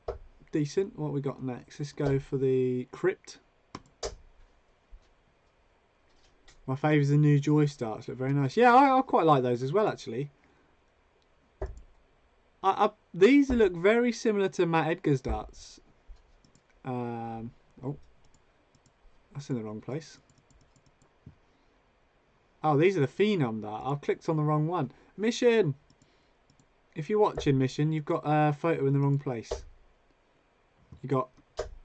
that. Decent. What we got next? Let's go for the Crypt. My favourite is the new Joy Starts. Look very nice. Yeah, I quite like those as well, actually. These look very similar to Matt Edgar's darts. Oh, that's in the wrong place. Oh, these are the Phenom dart. I've clicked on the wrong one. Mission! If you're watching, Mission, you've got a photo in the wrong place. You got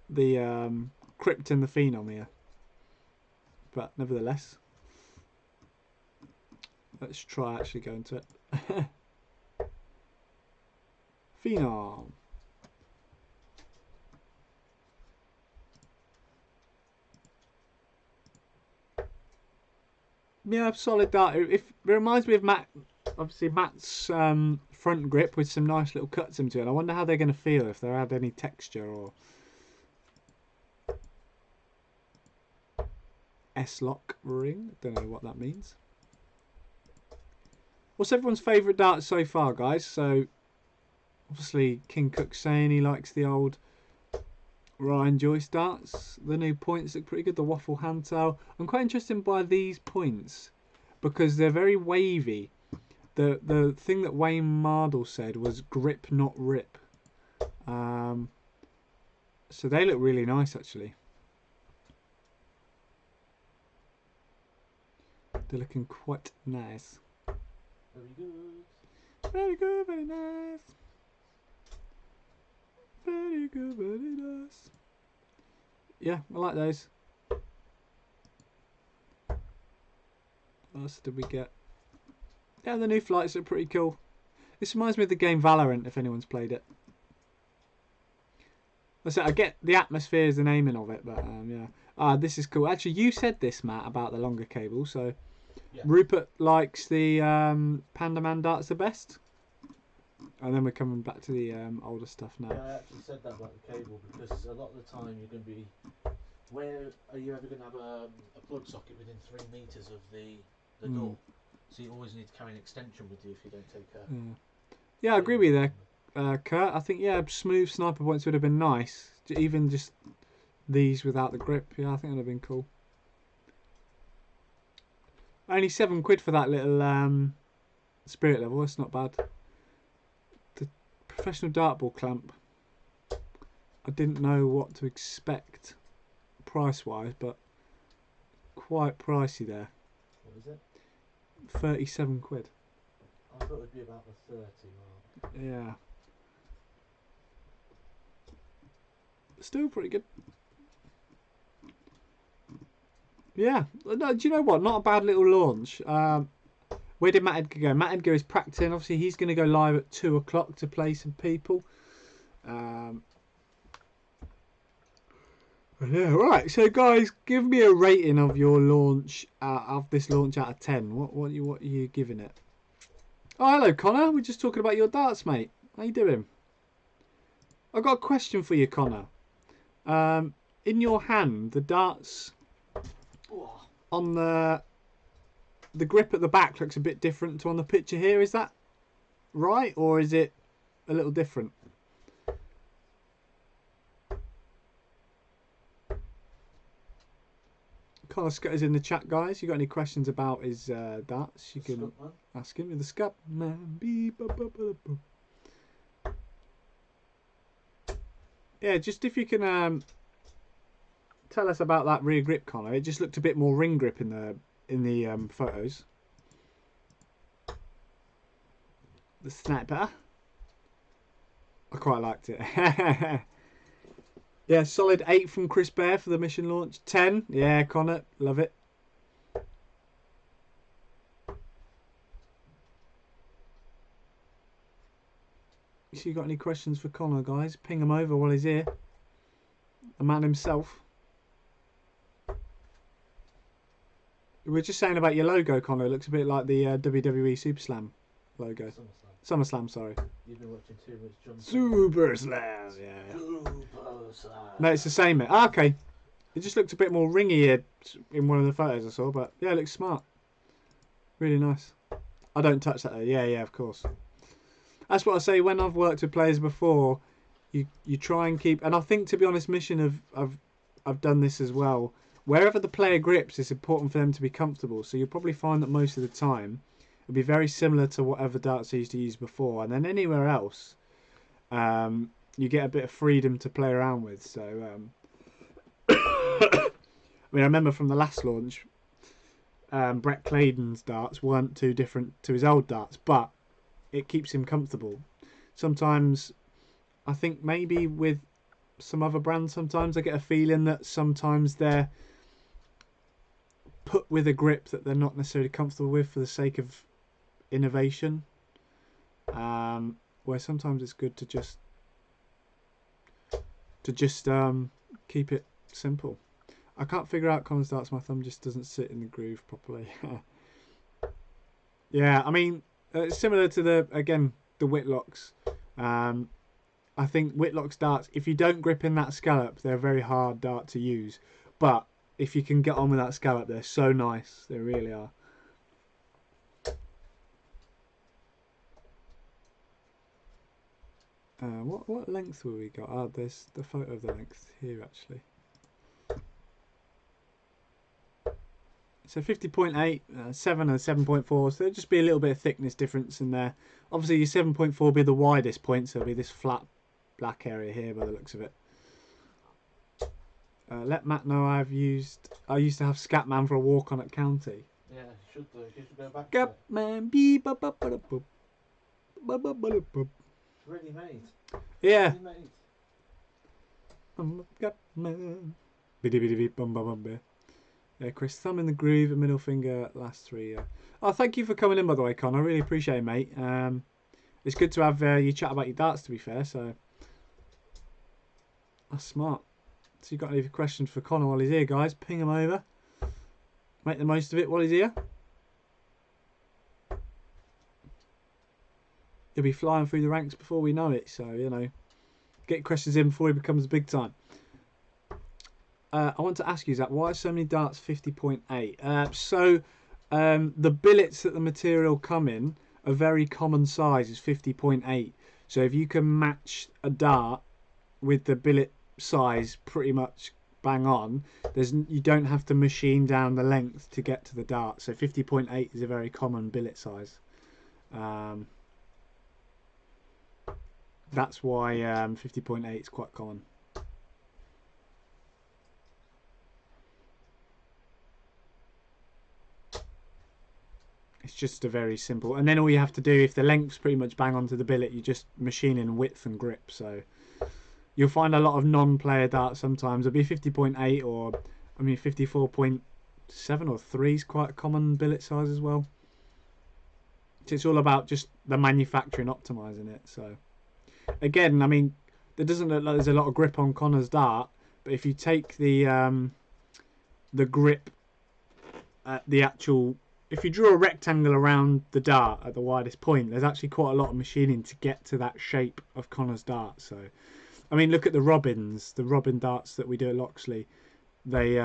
the Crypt and the Phenom here. But nevertheless, let's try actually going to it. Phenom. Yeah, solid dart. It reminds me of Matt. Obviously, Matt's front grip with some nice little cuts into it. I wonder how they're going to feel if they add any texture or S-lock ring. Don't know what that means. What's everyone's favourite dart so far, guys? So, obviously, King Cook's saying he likes the old Ryan Joyce darts. The new points look pretty good. The waffle handtail. I'm quite interested by these points because they're very wavy. The thing that Wayne Mardle said was grip, not rip. So they look really nice, actually. They're looking quite nice. Very good. Very good, very nice. Very good, very nice. Yeah, I like those. What else did we get? Yeah, the new flights are pretty cool. This reminds me of the game Valorant, if anyone's played it. I get the atmospheres and aiming of it, but yeah. This is cool. Actually, you said this, Matt, about the longer cable, so yeah. Rupert likes the Panda Man darts the best. And then we're coming back to the older stuff now. Yeah, I actually said that about the cable because a lot of the time you're going to be... Where are you ever going to have a plug socket within 3 metres of the door? So you always need to carry an extension with you if you don't take care. Yeah, I agree with you there, Kurt. I think, yeah, smooth sniper points would have been nice. Even just these without the grip. Yeah, I think it would have been cool. Only £7 for that little spirit level. That's not bad. The professional dartboard clamp. I didn't know what to expect price-wise, but quite pricey there. What is it? £37. I thought it would be about the 30 mark. Yeah. Still pretty good. Yeah. No, do you know what? Not a bad little launch. Where did Matt Edgar go? Matt Edgar is practicing. Obviously, he's going to go live at 2 o'clock to play some people. Yeah, right. So, guys, give me a rating of your launch, of this launch out of 10. What are you giving it? Oh, hello, Connor. We're just talking about your darts, mate. How you doing? I've got a question for you, Connor. In your hand, the darts on the grip at the back looks a bit different to on the picture here. Is that right, or is it a little different? Connor Scutter's in the chat, guys. You got any questions about his darts? You can ask him. The Scut Man. Yeah, just if you can tell us about that rear grip, Connor. It just looked a bit more ring grip in the photos. The sniper. I quite liked it. Yeah, solid 8 from Chris Bear for the mission launch. 10. Yeah, Connor, love it. So you got any questions for Connor, guys? Ping him over while he's here. The man himself. We were just saying about your logo, Connor. It looks a bit like the WWE Super Slam logo. SummerSlam, sorry. You've been watching too much John Super Slam, yeah. Super Slam. No, it's the same, mate. Ah, okay. It just looked a bit more ringy here in one of the photos I saw, but yeah, it looks smart. Really nice. I don't touch that though. Yeah, of course. That's what I say when I've worked with players before. You try and keep, and I think to be honest, Mission I've done this as well. Wherever the player grips, it's important for them to be comfortable. So you'll probably find that most of the time it'll be very similar to whatever darts I used to use before, and then anywhere else, you get a bit of freedom to play around with. So, I mean, I remember from the last launch, Brett Claydon's darts weren't too different to his old darts, but it keeps him comfortable. Sometimes, I think maybe with some other brands, sometimes I get a feeling that sometimes they're put with a grip that they're not necessarily comfortable with for the sake of innovation. Where sometimes it's good to just keep it simple. I can't figure out Connor's darts. My thumb just doesn't sit in the groove properly. Yeah, I mean, similar to the Whitlocks. I think Whitlock's darts, if you don't grip in that scallop, they're a very hard dart to use. But if you can get on with that scallop, they're so nice. They really are. What length have we got? Oh, there's the photo of the length here, actually. So 50.8, 7 and 7.4, so there'll just be a little bit of thickness difference in there. Obviously your 7.4 will be the widest point, so it'll be this flat black area here by the looks of it. Let Matt know I used to have Scatman for a walk on at County. Yeah, should do. You should go back Scatman, ready made. yeah. Ready made. Scatman. Yeah, Chris, thumb in the groove, and middle finger, last 3. Oh, thank you for coming in, by the way, Con. I really appreciate it, mate. It's good to have you chat about your darts, to be fair. So that's smart. So you got any questions for Connor while he's here, guys? Ping him over. Make the most of it while he's here. He'll be flying through the ranks before we know it. So, you know, get questions in before he becomes big time. I want to ask you, Zach, why are so many darts 50.8? So the billets that the material come in are very common size, is 50.8. So if you can match a dart with the billet size pretty much bang on, you don't have to machine down the length to get to the dart. So 50.8 is a very common billet size. That's why 50.8 is quite common. It's just a very simple, and then all you have to do, if the length's pretty much bang onto the billet, you just machine in width and grip. So you'll find a lot of non-player darts sometimes. It'll be 50.8 or, I mean, 54.7 or 3 is quite a common billet size as well. It's all about just the manufacturing optimizing it. So again, I mean, there doesn't look like there's a lot of grip on Connor's dart, but if you take the grip at the actual, if you draw a rectangle around the dart at the widest point, there's actually quite a lot of machining to get to that shape of Connor's dart. So, I mean, look at the Robin darts that we do at Loxley. They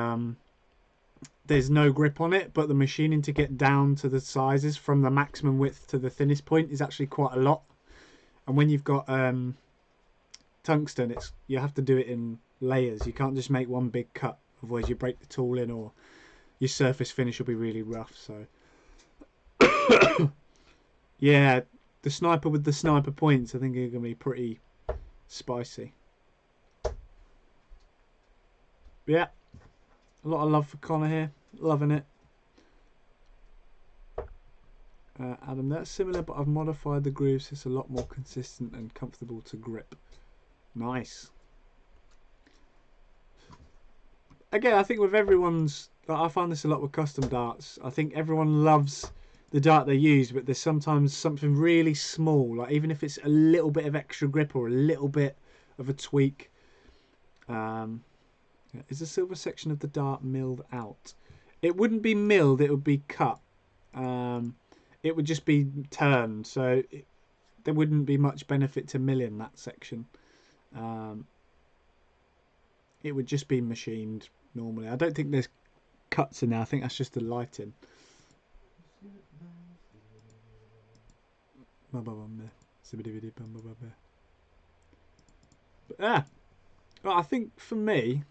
there's no grip on it, but the machining to get down to the sizes from the maximum width to the thinnest point is actually quite a lot. And when you've got tungsten, you have to do it in layers. You can't just make one big cut, otherwise you break the tool in, or your surface finish will be really rough. So yeah, the sniper with the sniper points, I think, are going to be pretty spicy. Yeah, a lot of love for Connor here, loving it. Adam, that's similar, but I've modified the grooves so it's a lot more consistent and comfortable to grip. Nice. Again, I think with everyone's, I find this a lot with custom darts. I think everyone loves the dart they use, but there's sometimes something really small, like even if it's a little bit of extra grip or a little bit of a tweak. Is the silver section of the dart milled out? It wouldn't be milled, it would be cut. It would just be turned, so there wouldn't be much benefit to milling that section. It would just be machined normally. I don't think there's cuts in there. I think that's just the lighting. But yeah, well, I think for me,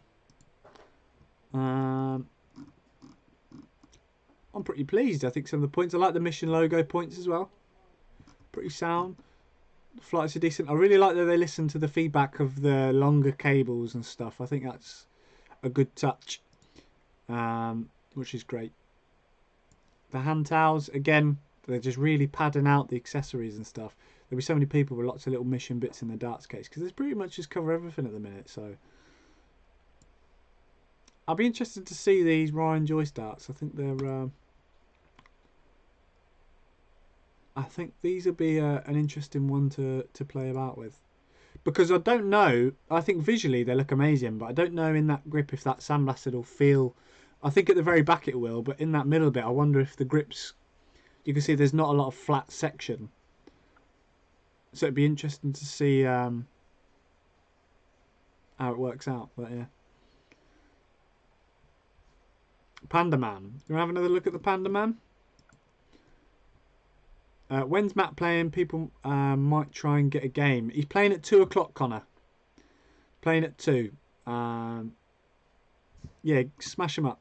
I'm pretty pleased. I think some of the points, I like the mission logo points as well. Pretty sound. The flights are decent. I really like that they listen to the feedback of the longer cables and stuff. I think that's a good touch, which is great. The hand towels, again, they're just really padding out the accessories and stuff. There'll be so many people with lots of little mission bits in the darts case, because there's pretty much just cover everything at the minute. So I'll be interested to see these Ryan Joyce darts. I think they're I think these will be an interesting one to play about with, because I don't know, I think visually they look amazing, but I don't know in that grip if that sandblasted will feel. I think at the very back it will, but in that middle bit I wonder if the grips, you can see there's not a lot of flat section, so it'd be interesting to see how it works out. But yeah, Panda Man, you want to have another look at the Panda Man? When's Matt playing? People might try and get a game. He's playing at 2 o'clock, Connor. Playing at 2. Yeah, smash him up.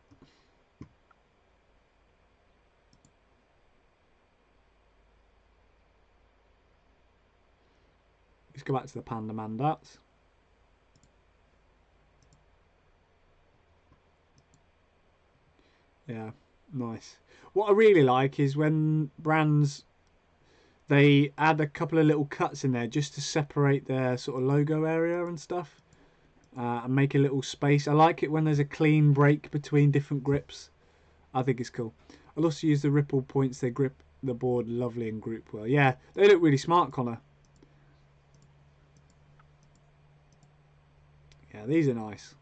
Let's go back to the Panda Man darts. Yeah, nice. What I really like is when brands, they add a couple of little cuts in there just to separate their sort of logo area and stuff, and make a little space. I like it when there's a clean break between different grips. I think it's cool. I'll also use the ripple points. They grip the board lovely and group well. Yeah, they look really smart, Connor. Yeah, these are nice.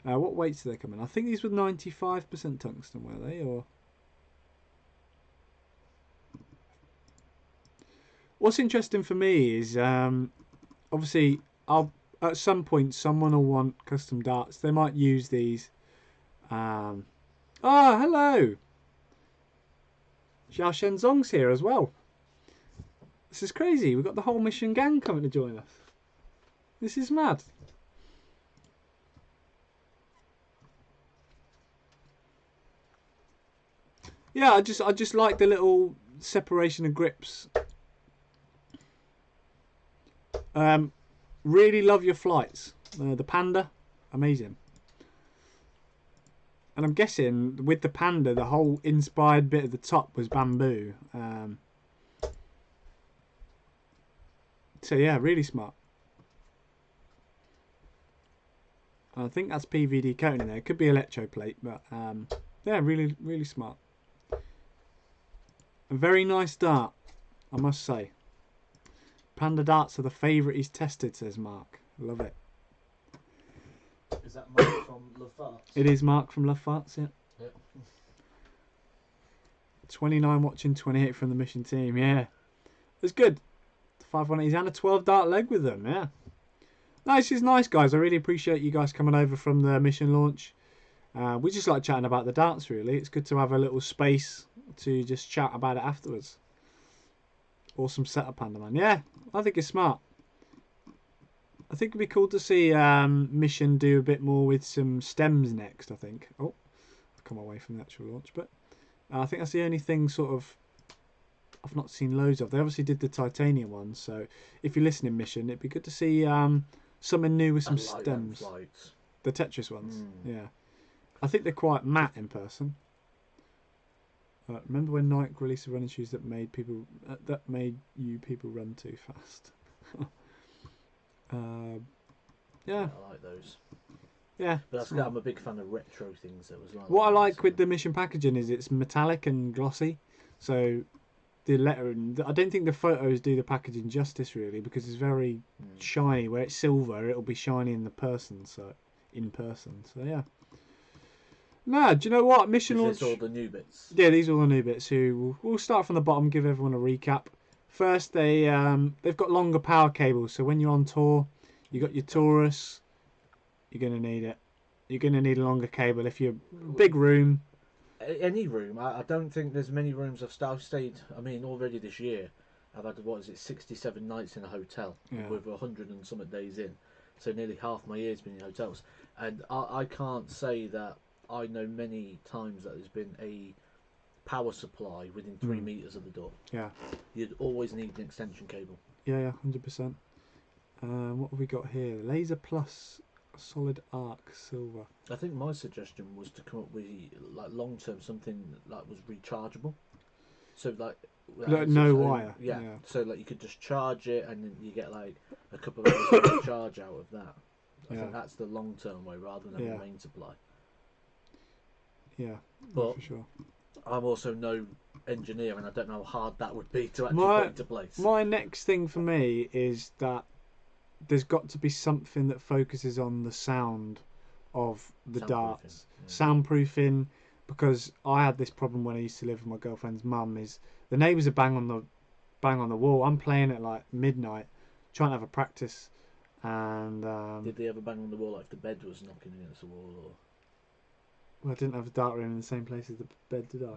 What weights do they come in? I think these were 95% tungsten, were they? Or what's interesting for me is obviously at some point someone will want custom darts. They might use these. Oh, hello. Xiao Shenzong's here as well. This is crazy. We've got the whole Mission gang coming to join us. This is mad. Yeah, I just like the little separation of grips. Really love your flights. The Panda, amazing. And I'm guessing with the Panda, the whole inspired bit at the top was bamboo. So yeah, really smart. I think that's PVD coating in there. It could be electroplate, but yeah, really, really smart. A very nice dart, I must say. Panda darts are the favourite he's tested, says Mark. Love it. Is that Mark from Love Farts? It is Mark from Love Farts, yeah. Yep. 29 watching, 28 from the mission team, yeah. It's good. 518 and a 12 dart leg with them, yeah. Nice, it's nice, guys. I really appreciate you guys coming over from the mission launch. We just like chatting about the darts, really. It's good to have a little space to just chat about it afterwards. Awesome setup, Pandaman. Yeah, I think it's smart. I think it'd be cool to see Mission do a bit more with some stems next, I think. Oh, I've come away from the actual launch, but I think that's the only thing sort of I've not seen loads of. They obviously did the titanium ones, so if you're listening, Mission, it'd be good to see something new with some stems. The Tetris ones, yeah. I think they're quite matte in person. Remember when Nike released the running shoes that made you people run too fast? Yeah, I like those. Yeah, but I'm a big fan of retro things that was like. What I like with the Mission packaging is it's metallic and glossy, so the lettering. I don't think the photos do the packaging justice really because it's very shiny. Where it's silver, it'll be shiny in person. So yeah. No, do you know what? Mission launch. Is this all the new bits? Yeah, these are all the new bits. We'll start from the bottom. Give everyone a recap. First, they've got longer power cables. So when you're on tour, you got your Taurus. You're gonna need it. You're gonna need a longer cable if you're big room. Any room. I don't think there's many rooms I've stayed. I mean, already this year, I've had 67 nights in a hotel with 100 and something days in. So nearly half my year's been in hotels, and I can't say that I know many times that there's been a power supply within 3 meters of the door. Yeah. You'd always need an extension cable. Yeah, 100%. What have we got here? Laser Plus Solid Arc Silver. I think my suggestion was to come up with like long term something like was rechargeable. So like no wire. Yeah. So like you could just charge it and then you get like a couple of hours of charge out of that. I think that's the long term way rather than a main supply. Yeah, but for sure. I'm also no engineer and I don't know how hard that would be to actually put into place. My next thing for me is that there's got to be something that focuses on the sound of the darts. Soundproofing, because I had this problem when I used to live with my girlfriend's mum, is the neighbours are bang on the wall. I'm playing at like midnight, trying to have a practice, and did they ever bang on the wall like if the bed was knocking against the wall? Or well, I didn't have a dart room in the same place as the bed, did I?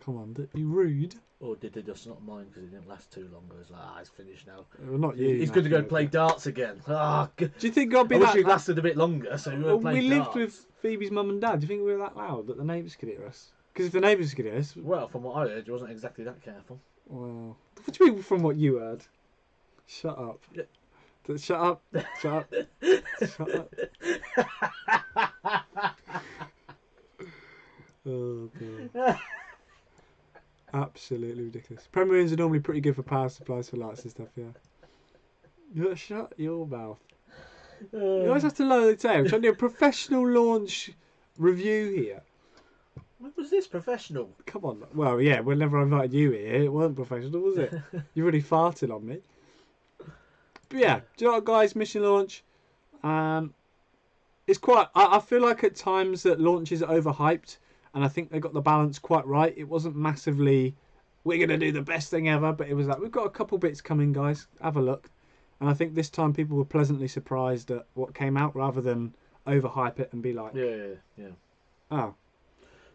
Come on, don't be rude. Or did they just not mind because it didn't last too long? It was like, it's finished now. Well, not you. He's good to go play darts again. Do you think I'd be I wish he lasted a bit longer so we lived with Phoebe's mum and dad. Do you think we were that loud that the neighbours could hear us? Because if the neighbours could hear us... Well, from what I heard, you wasn't exactly that careful. Well, what do you mean from what you heard? Shut up. Shut up. Shut up. Shut up. Oh, God. Absolutely ridiculous. Premier Inns are normally pretty good for power supplies for lights and stuff, yeah. Shut your mouth. You always have to lower the tail. I'm trying to do a professional launch review here. When was this professional? Come on. Well, yeah, whenever I invited you here, it wasn't professional, was it? You really farted on me. But yeah, do you know what, guys? Mission launch. It's quite... I feel like at times that launches are overhyped. And I think they got the balance quite right. It wasn't massively, we're going to do the best thing ever. But it was like, we've got a couple bits coming, guys. Have a look. And I think this time people were pleasantly surprised at what came out rather than overhype it and be like... Yeah. Oh.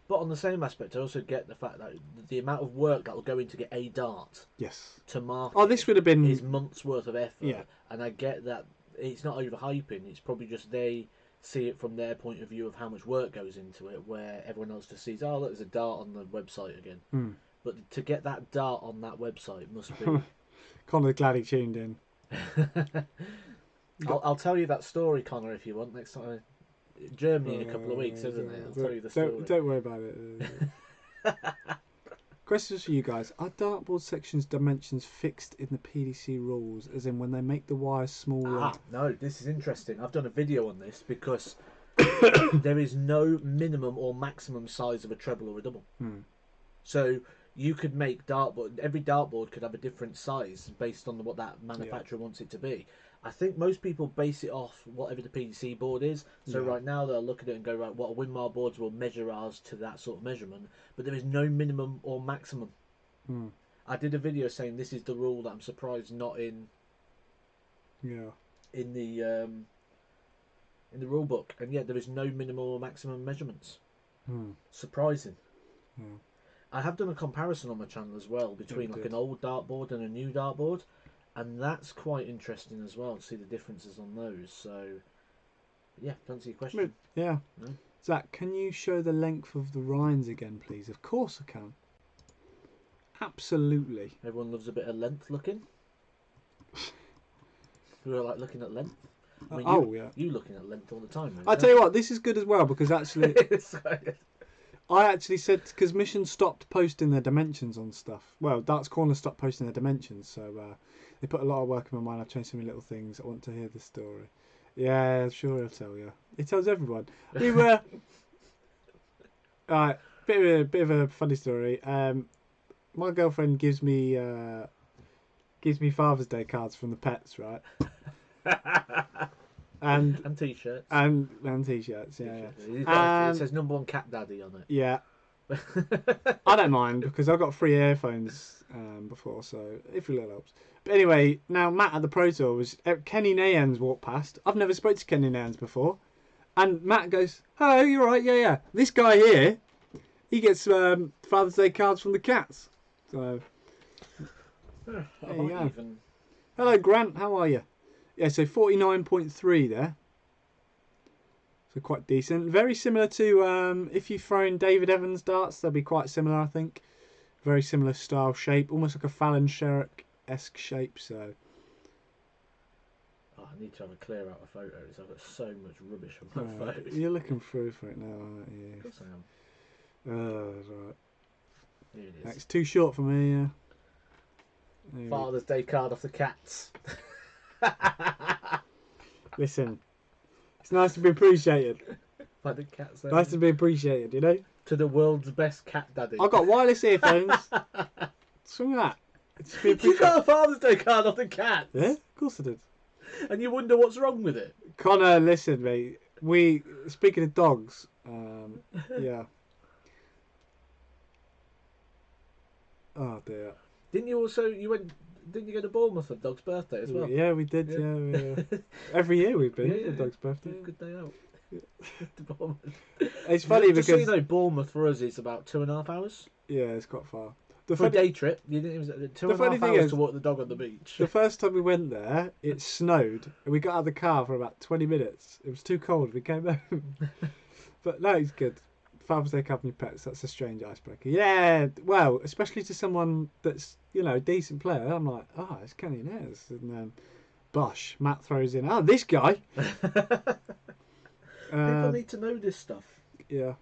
But on the same aspect, I also get the fact that the amount of work that will go in to get a dart to market... Oh, this would have been... is months' worth of effort. Yeah. And I get that it's not overhyping. It's probably just they... see it from their point of view of how much work goes into it, where everyone else just sees, oh, look, there's a dart on the website again. But to get that dart on that website must be... Connor's glad he tuned in. I'll tell you that story, Connor, if you want, next time. Germany in a couple of weeks, isn't it? I'll tell you the story. Don't worry about it. Questions for you guys. Are dartboard sections dimensions fixed in the PDC rules, as in when they make the wires smaller? No, this is interesting. I've done a video on this because there is no minimum or maximum size of a treble or a double. So you could make dartboard. Every dartboard could have a different size based on what that manufacturer wants it to be. I think most people base it off whatever the PDC board is. So Yeah. right now they'll look at it and go, right, what Winmar boards will measure ours to that sort of measurement, but there is no minimum or maximum. I did a video saying this is the rule that I'm surprised not in Yeah. in the rule book, and yet there is no minimum or maximum measurements. Surprising. Yeah. I have done a comparison on my channel as well between like an old dartboard and a new dartboard, and that's quite interesting as well to see the differences on those. So, yeah, to answer your question. Yeah. No? Zach, can you show the length of the Rhines again, please? Of course I can. Absolutely. Everyone loves a bit of length looking. We were like looking at length. I mean, yeah. You looking at length all the time. Really, I tell you what, this is good as well because actually, I actually said because Mission stopped posting their dimensions on stuff. Well, Darts Corner stopped posting their dimensions, so they put a lot of work in my mind. I've changed so many little things. I want to hear the story. Yeah, sure, I'll tell you. He tells everyone. We were. Alright, bit of a funny story. My girlfriend gives me Father's Day cards from the pets, right? and t-shirts and t-shirts, yeah. It says #1 cat daddy on it. Yeah. I don't mind because I got free earphones before, so if a little helps. But anyway, now Matt at the Pro Tour was Kenny Nayans walked past. I've never spoke to Kenny Nayans before, and Matt goes, "Hello, you're right, yeah. This guy here, he gets Father's Day cards from the cats." So there you go. Hello, Grant. How are you? Yeah, so 49.3 there. So quite decent. Very similar to if you throw in David Evans darts, they'll be quite similar, I think. Very similar style shape, almost like a Fallon Sherrick-esque shape. So. Oh, I need to have a clear out of photos. I've got so much rubbish on my phone. You're looking through for it now, aren't you? Of course I am. That's right. Here it is. It's too short for me. Father's Day card off the cats. Listen, it's nice to be appreciated. Like the cats. Nice to be appreciated, you know. To the world's best cat daddy. I got wireless earphones. What's wrong with that? It's to be You appreciated. got a Father's Day card off the cats. Yeah, of course I did. And you wonder what's wrong with it. Connor, listen, mate. Speaking of dogs, yeah. Oh dear. Didn't you go to Bournemouth for Dog's birthday as well? Yeah, we did. Yeah. Every year we've been for Dog's birthday. Good day out. To Bournemouth. It's funny Just because so you know, Bournemouth for us is about 2.5 hours. Yeah, it's quite far. For a day trip, you didn't even 2.5 hours to walk the dog on the beach. The first time we went there, it snowed, and we got out of the car for about 20 minutes. It was too cold. We came home. But no, it's good. Father's Day company pets. That's a strange icebreaker. Yeah, well, especially to someone that's a decent player. I'm like, it's Kenny Nares, and then Bosh. Matt throws in, this guy. People need to know this stuff. Yeah.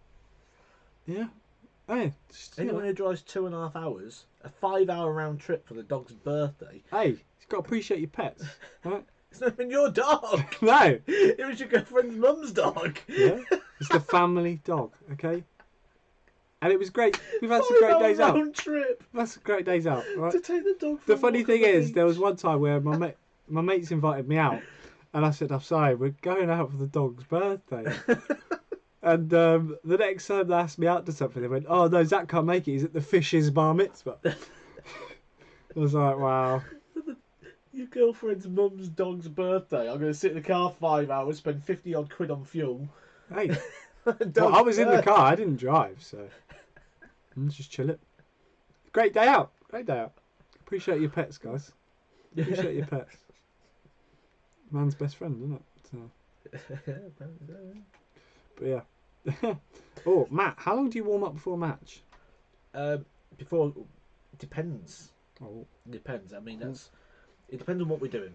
Yeah. Hey, anyone who drives 2.5 hours, a 5-hour round trip for the dog's birthday. Hey, you've got to appreciate your pets. Right? It's not even your dog. No. It was your girlfriend's mum's dog. Yeah. It's the family dog, okay? And it was great. We've had some great days out. Round trip. We've had some great days out, right? To take the dog. The funny thing is, there was one time where my mates invited me out, and I said, "I'm sorry, we're going out for the dog's birthday." And the next time they asked me out to something, they went, "Oh no, Zach can't make it. He's at the fish's bar mitzvah." I was like, "Wow." Your girlfriend's mum's dog's birthday. I'm going to sit in the car 5 hours, spend 50-odd quid on fuel. Hey, well, I was in the car. I didn't drive, so just chill it. Great day out. Great day out. Appreciate your pets, guys. Appreciate your pets. Man's best friend, isn't it? So. But yeah. Oh, Matt, how long do you warm up before a match? Before, depends. Oh, depends. I mean, it depends on what we're doing.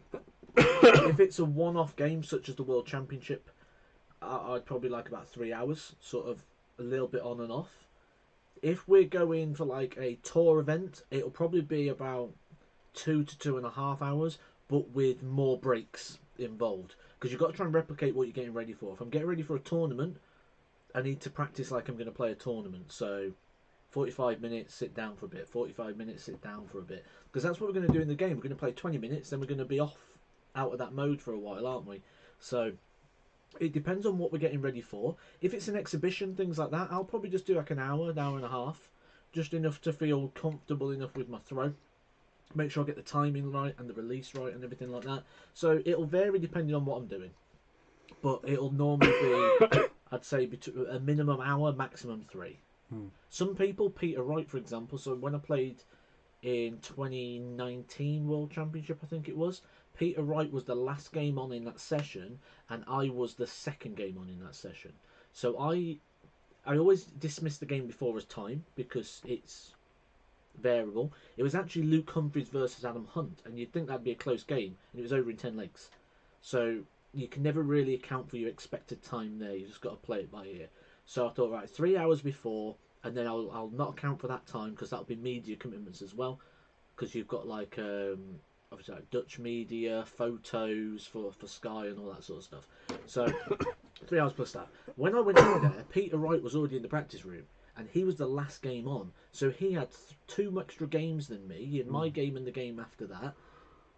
If it's a one-off game, such as the World Championship, I'd probably like about 3 hours, sort of a little bit on and off. If we're going for like a tour event, it'll probably be about 2 to 2.5 hours, but with more breaks involved. Because you've got to try and replicate what you're getting ready for. If I'm getting ready for a tournament, I need to practice like I'm going to play a tournament. So 45 minutes, sit down for a bit. 45 minutes, sit down for a bit. Because that's what we're going to do in the game. We're going to play 20 minutes, then we're going to be off out of that mode for a while, aren't we? So it depends on what we're getting ready for. If it's an exhibition, things like that, I'll probably just do like an hour and a half, just enough to feel comfortable enough with my throw. Make sure I get the timing right and the release right and everything like that. So it'll vary depending on what I'm doing, but it'll normally be, I'd say, between a minimum hour, maximum 3. Some people, Peter Wright, for example. So when I played in 2019 World Championship, I think it was, Peter Wright was the last game on in that session, and I was the second game on in that session. So I always dismiss the game before as time because it's variable. It was actually Luke Humphries versus Adam Hunt, and you'd think that'd be a close game, and it was over in 10 legs. So you can never really account for your expected time there. You just got to play it by ear. So I thought, right, 3 hours before, and then I'll not account for that time because that'll be media commitments as well. Because you've got like obviously like Dutch media, photos for Sky and all that sort of stuff. So 3 hours plus that. When I went in there, Peter Wright was already in the practice room, and he was the last game on. So he had 2 extra games than me. He had my game and the game after that.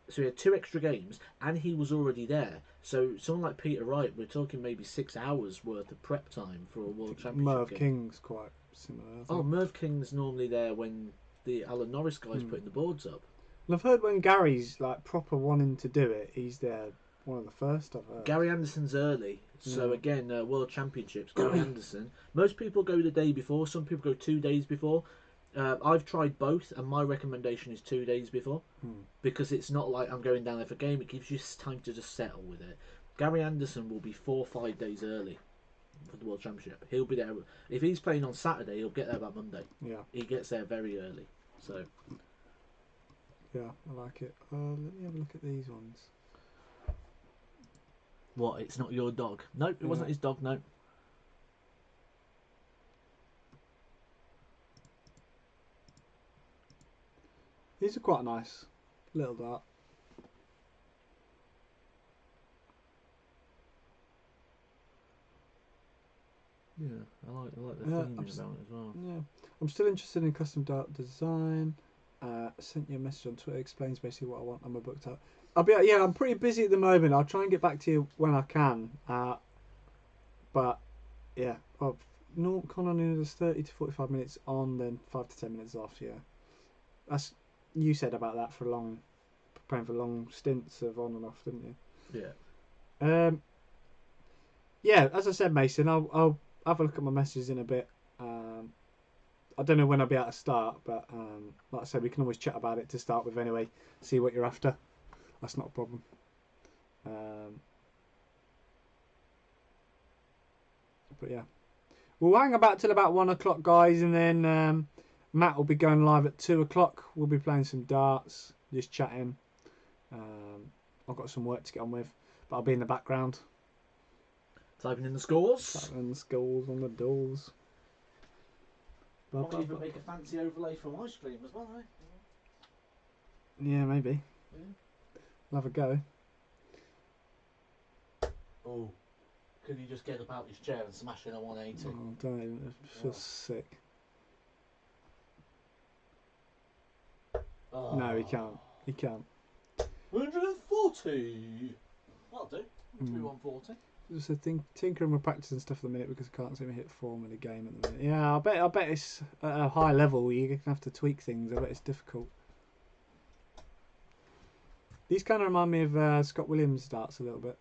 So he had 2 extra games, and he was already there. So someone like Peter Wright, we're talking maybe 6 hours worth of prep time for a World Championship Merv game. King's quite similar. Oh, Merv King's normally there when the Alan Norris guy's putting the boards up. And I've heard when Gary's like proper wanting to do it, he's there one of the first I've heard. Gary Anderson's early. So again, World Championships, Gary Anderson. Most people go the day before. Some people go 2 days before. I've tried both, and my recommendation is 2 days before because it's not like I'm going down there for a game. It gives you time to just settle with it. Gary Anderson will be 4 or 5 days early for the World Championship. He'll be there. If he's playing on Saturday, he'll get there about Monday. Yeah. He gets there very early. So yeah, I like it. Let me have a look at these ones. what? It's not your dog? No, it wasn't his dog. No. These are quite nice. Little dart. Yeah, I like the theming about it as well. Yeah, I'm still interested in custom dart design. Sent you a message on Twitter. Explains basically what I want. I'm booked out. I'm pretty busy at the moment. I'll try and get back to you when I can. But yeah, Connor does 30 to 45 minutes on, then 5 to 10 minutes off. Yeah, that's you said about that for preparing for long stints of on and off, didn't you? Yeah. Yeah, as I said, Mason, I'll have a look at my messages in a bit. I don't know when I'll be able to start, but like I said, we can always chat about it to start with anyway. See what you're after. That's not a problem. But yeah, we'll hang about till about 1 o'clock, guys, and then Matt will be going live at 2 o'clock. We'll be playing some darts, just chatting. I've got some work to get on with, but I'll be in the background. Typing in the scores. Typing the scores on the doors. Might even make a fancy overlay from ice cream as well, eh? Yeah, maybe. Yeah. I'll have a go. Oh, could he just get about his chair and smash in a 180? Oh, don't even, I feel sick. Oh. No, he can't. He can't. 140. That'll do. It'll be 140. Just a thing, tinkering with practice and stuff at the minute because I can't seem to hit form in the game at the minute. Yeah, I bet it's at a high level. You're gonna have to tweak things. I bet it's difficult. These kind of remind me of Scott Williams darts a little bit.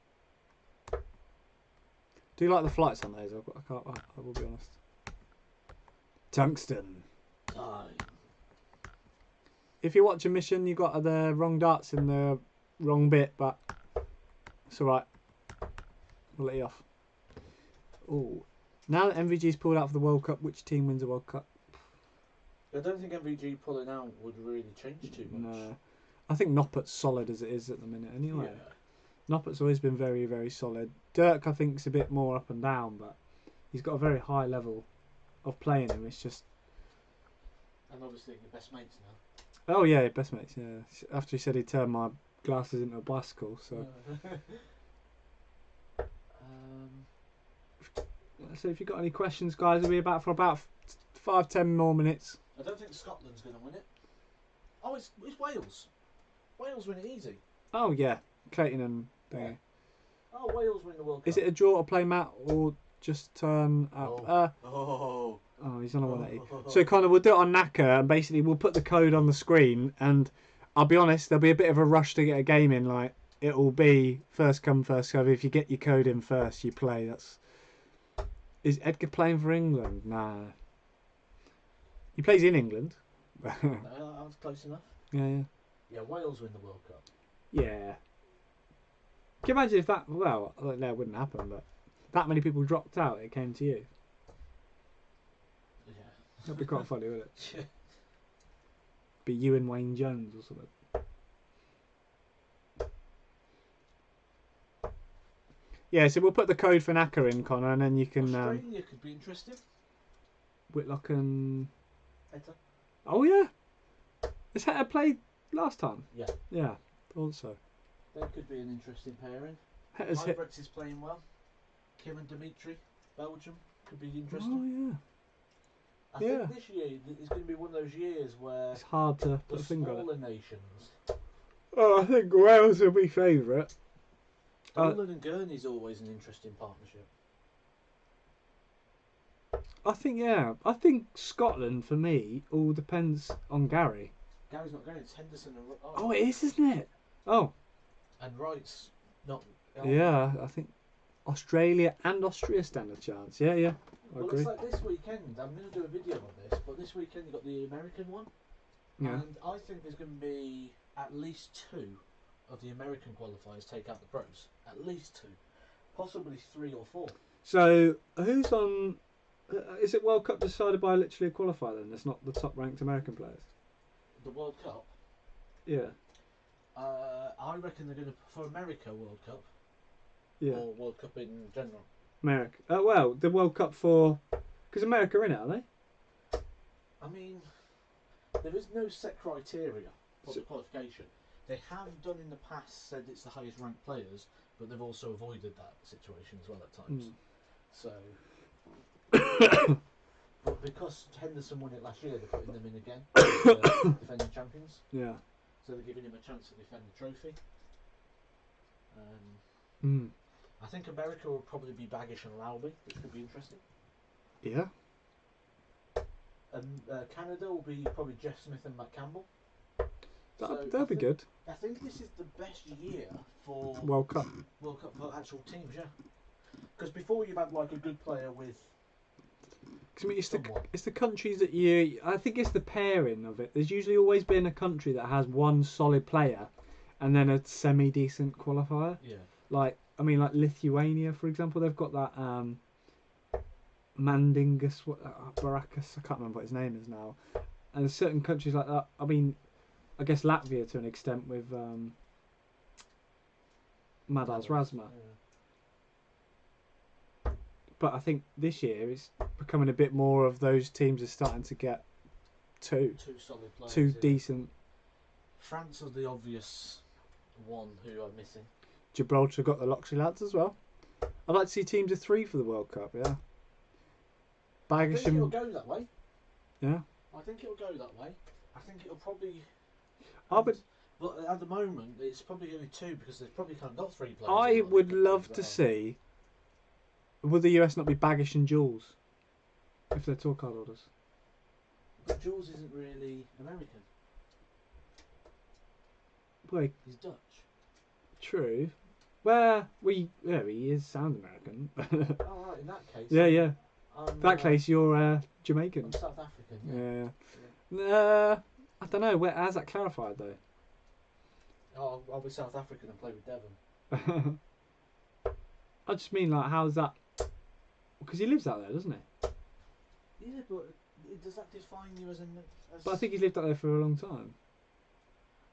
Do you like the flights on those? I will be honest. Tungsten. Time. If you watch a mission, you got the wrong darts in the wrong bit, but it's all right. We'll let you off. Oh, now that MVG's pulled out for the World Cup, which team wins the World Cup? I don't think MVG pulling out would really change too much. No, I think Noppert's solid as it is at the minute. Anyway, Yeah. Noppert's always been very, very solid. Dirk, I think, is a bit more up and down, but he's got a very high level of playing him. It's just. And obviously, your best mates now. Oh yeah, best mates. Yeah, after he said he turned my glasses into a bicycle, so. So if you've got any questions, guys, we'll be about for about 5-10 more minutes. I don't think Scotland's going to win it. Oh, it's Wales. Wales win it easy. Oh yeah, Clayton and Yeah. Oh, Wales win the World Cup. Is it a draw to play Matt or just turn up? Oh. Oh, he's on a 180. So Connor, we'll do it on Naka, and basically we'll put the code on the screen, and I'll be honest, there'll be a bit of a rush to get a game in. Like, it'll be first come, first serve. If you get your code in first, you play. Is Edgar playing for England? Nah. He plays in England. No, I was close enough. Yeah. Yeah, Wales win the World Cup. Yeah. Can you imagine if that? Well, that wouldn't happen, but that many people dropped out. It came to you. Yeah. That'd be quite funny, wouldn't it? Yeah. Be you and Wayne Jones or something. Yeah, so we'll put the code for Naka in, Connor, and then you can. Australia could be interesting. Whitlock and. Better. Oh yeah. Is Heta played last time? Yeah. Yeah, also. That could be an interesting pairing. Heta's hit. Ibrex is playing well. Kieran Dimitri, Belgium, could be Oh interesting. yeah. I think this year is going to be one of those years where It's hard to the put a finger on it. smaller nations. Oh, I think Wales will be favourite. Poland and Guernsey is always an interesting partnership. I think Scotland for me all depends on Gary. Gary's not going. It's Henderson and Oh, it is, isn't it? Oh, and Wright's not. yeah. I think Australia and Austria stand a chance. Yeah, I Well, agree. it's like this weekend. I'm going to do a video on this, but this weekend you got the American one, Yeah. and I think there's going to be at least 2 of the American qualifiers take out the pros. At least 2, possibly 3 or 4. So who's on? Is it World Cup decided by literally a qualifier then? It's not the top ranked American players. The World Cup. Yeah. I reckon they're going to for America World Cup. Yeah. Or World Cup in general. America. Well, the World Cup for because America are in it, are they? I mean, there is no set criteria for the qualification. They have done in the past said it's the highest ranked players, but they've also avoided that situation as well at times. So, but because Henderson won it last year, they're putting them in again, defending champions. Yeah. So they're giving him a chance to defend the trophy. I think America will probably be Baggish and Lowby, which could be interesting. Yeah. And Canada will be probably Jeff Smith and Matt Campbell. That'll be good. I think this is the best year for World Cup. World Cup for actual teams, yeah. Because before you've had like a good player with. Cause, I mean, it's the countries that you. I think it's the pairing of it. There's usually always been a country that has one solid player, and then a semi-decent qualifier. Yeah. Like Lithuania, for example, they've got that Mandingus Barakas. I can't remember what his name is now. And there's certain countries like that. I mean, I guess Latvia to an extent with Madars Razma. Yeah. But I think this year it's becoming a bit more of those teams are starting to get two solid players. two decent. France are the obvious one who are missing. Gibraltar got the Loxley lads as well. I'd like to see teams of 3 for the World Cup. Yeah. I think it'll go that way. Yeah. I think it'll go that way. I think it'll probably. But at the moment, it's probably going to be 2 because they've probably kind of got 3 players. I would love to see. Would the US not be Baggish and Jules if they're tour card holders? But Jules isn't really American. Well, He's Dutch. true. He is sound American. Oh, right, in that case. Yeah. In I'm, that case, you're Jamaican. I'm South African. Yeah. I don't know. Where has that clarified though? Oh, I'll be South African and play with Devon. I just mean like, how's that? Because he lives out there, doesn't he? Yeah, but does that define you as But I think he's lived out there for a long time.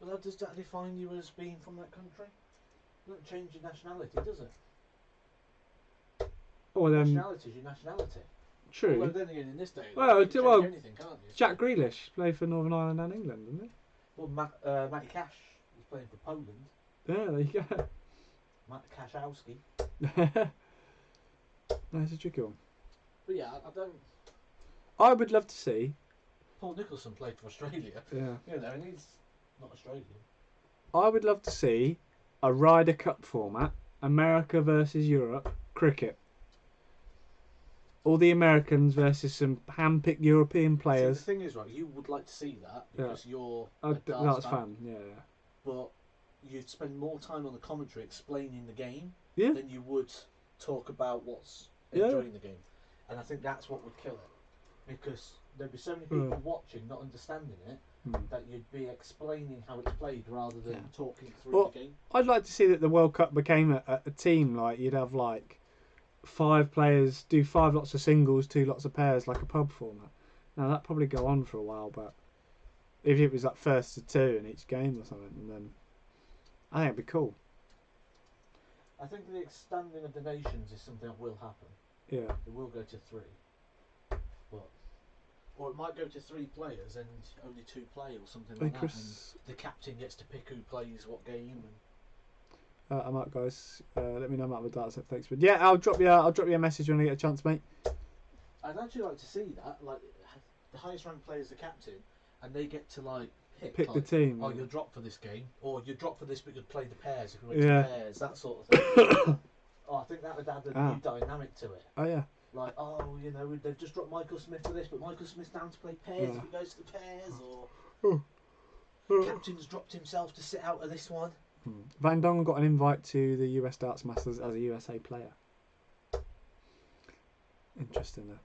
Well, does that define you as being from that country? It doesn't change your nationality, does it? Oh, then nationality is your nationality. true. Although then again, in this day, Well, you can change anything, can't you? Jack Grealish played for Northern Ireland and England, didn't he? Well, Matty Cash is playing for Poland. Yeah, there you go. Matt Kaszowski. That's a tricky one. But yeah, I don't. I would love to see. Paul Nicholson played for Australia. Yeah. You know, and he's not Australian. I would love to see a Ryder Cup format, America versus Europe, cricket. All the Americans versus some hand-picked European players. See, the thing is, right, you would like to see that because you're a darts That's fan. fun, yeah. But you'd spend more time on the commentary explaining the game Yeah. than you would talk about what's enjoying the game. And I think that's what would kill it. Because there'd be so many people watching, not understanding it, that you'd be explaining how it's played rather than talking through the game. I'd like to see that the World Cup became a team. Like, you'd have like 5 players, do 5 lots of singles, 2 lots of pairs, like a pub format. Now that'd probably go on for a while, but if it was like first to 2 in each game or something, then I think it'd be cool. I think the expanding of the nations is something that will happen. Yeah. It will go to 3. But, or it might go to 3 players and only 2 play or something like that. And the captain gets to pick who plays what game. And I'm out, guys. Let me know about the darts. Thanks, but yeah, I'll drop you a message when I get a chance, mate. I'd actually like to see that. Like, the highest ranked player is the captain, and they get to like pick like, the team. Oh, you'll drop for this game, or you'll drop for this, but you'll play the pairs if we went to pairs, that sort of thing. Oh, I think that would add a new dynamic to it. Oh yeah. Like, oh, you know, they've just dropped Michael Smith for this, but Michael Smith's down to play pairs if it goes to the pairs, or captain's dropped himself to sit out of this one. Van Dongen got an invite to the US Darts Masters as a USA player. Interesting there.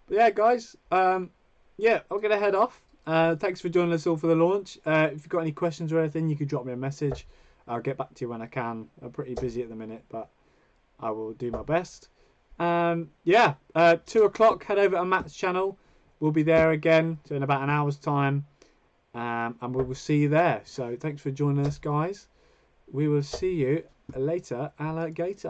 But yeah, guys, I'm going to head off. Thanks for joining us all for the launch. If you've got any questions or anything, you could drop me a message. I'll get back to you when I can. I'm pretty busy at the minute, but I will do my best. 2 o'clock, head over to Matt's channel. We'll be there again in about an hour's time. And we will see you there. So thanks for joining us, guys. We will see you later, alligator.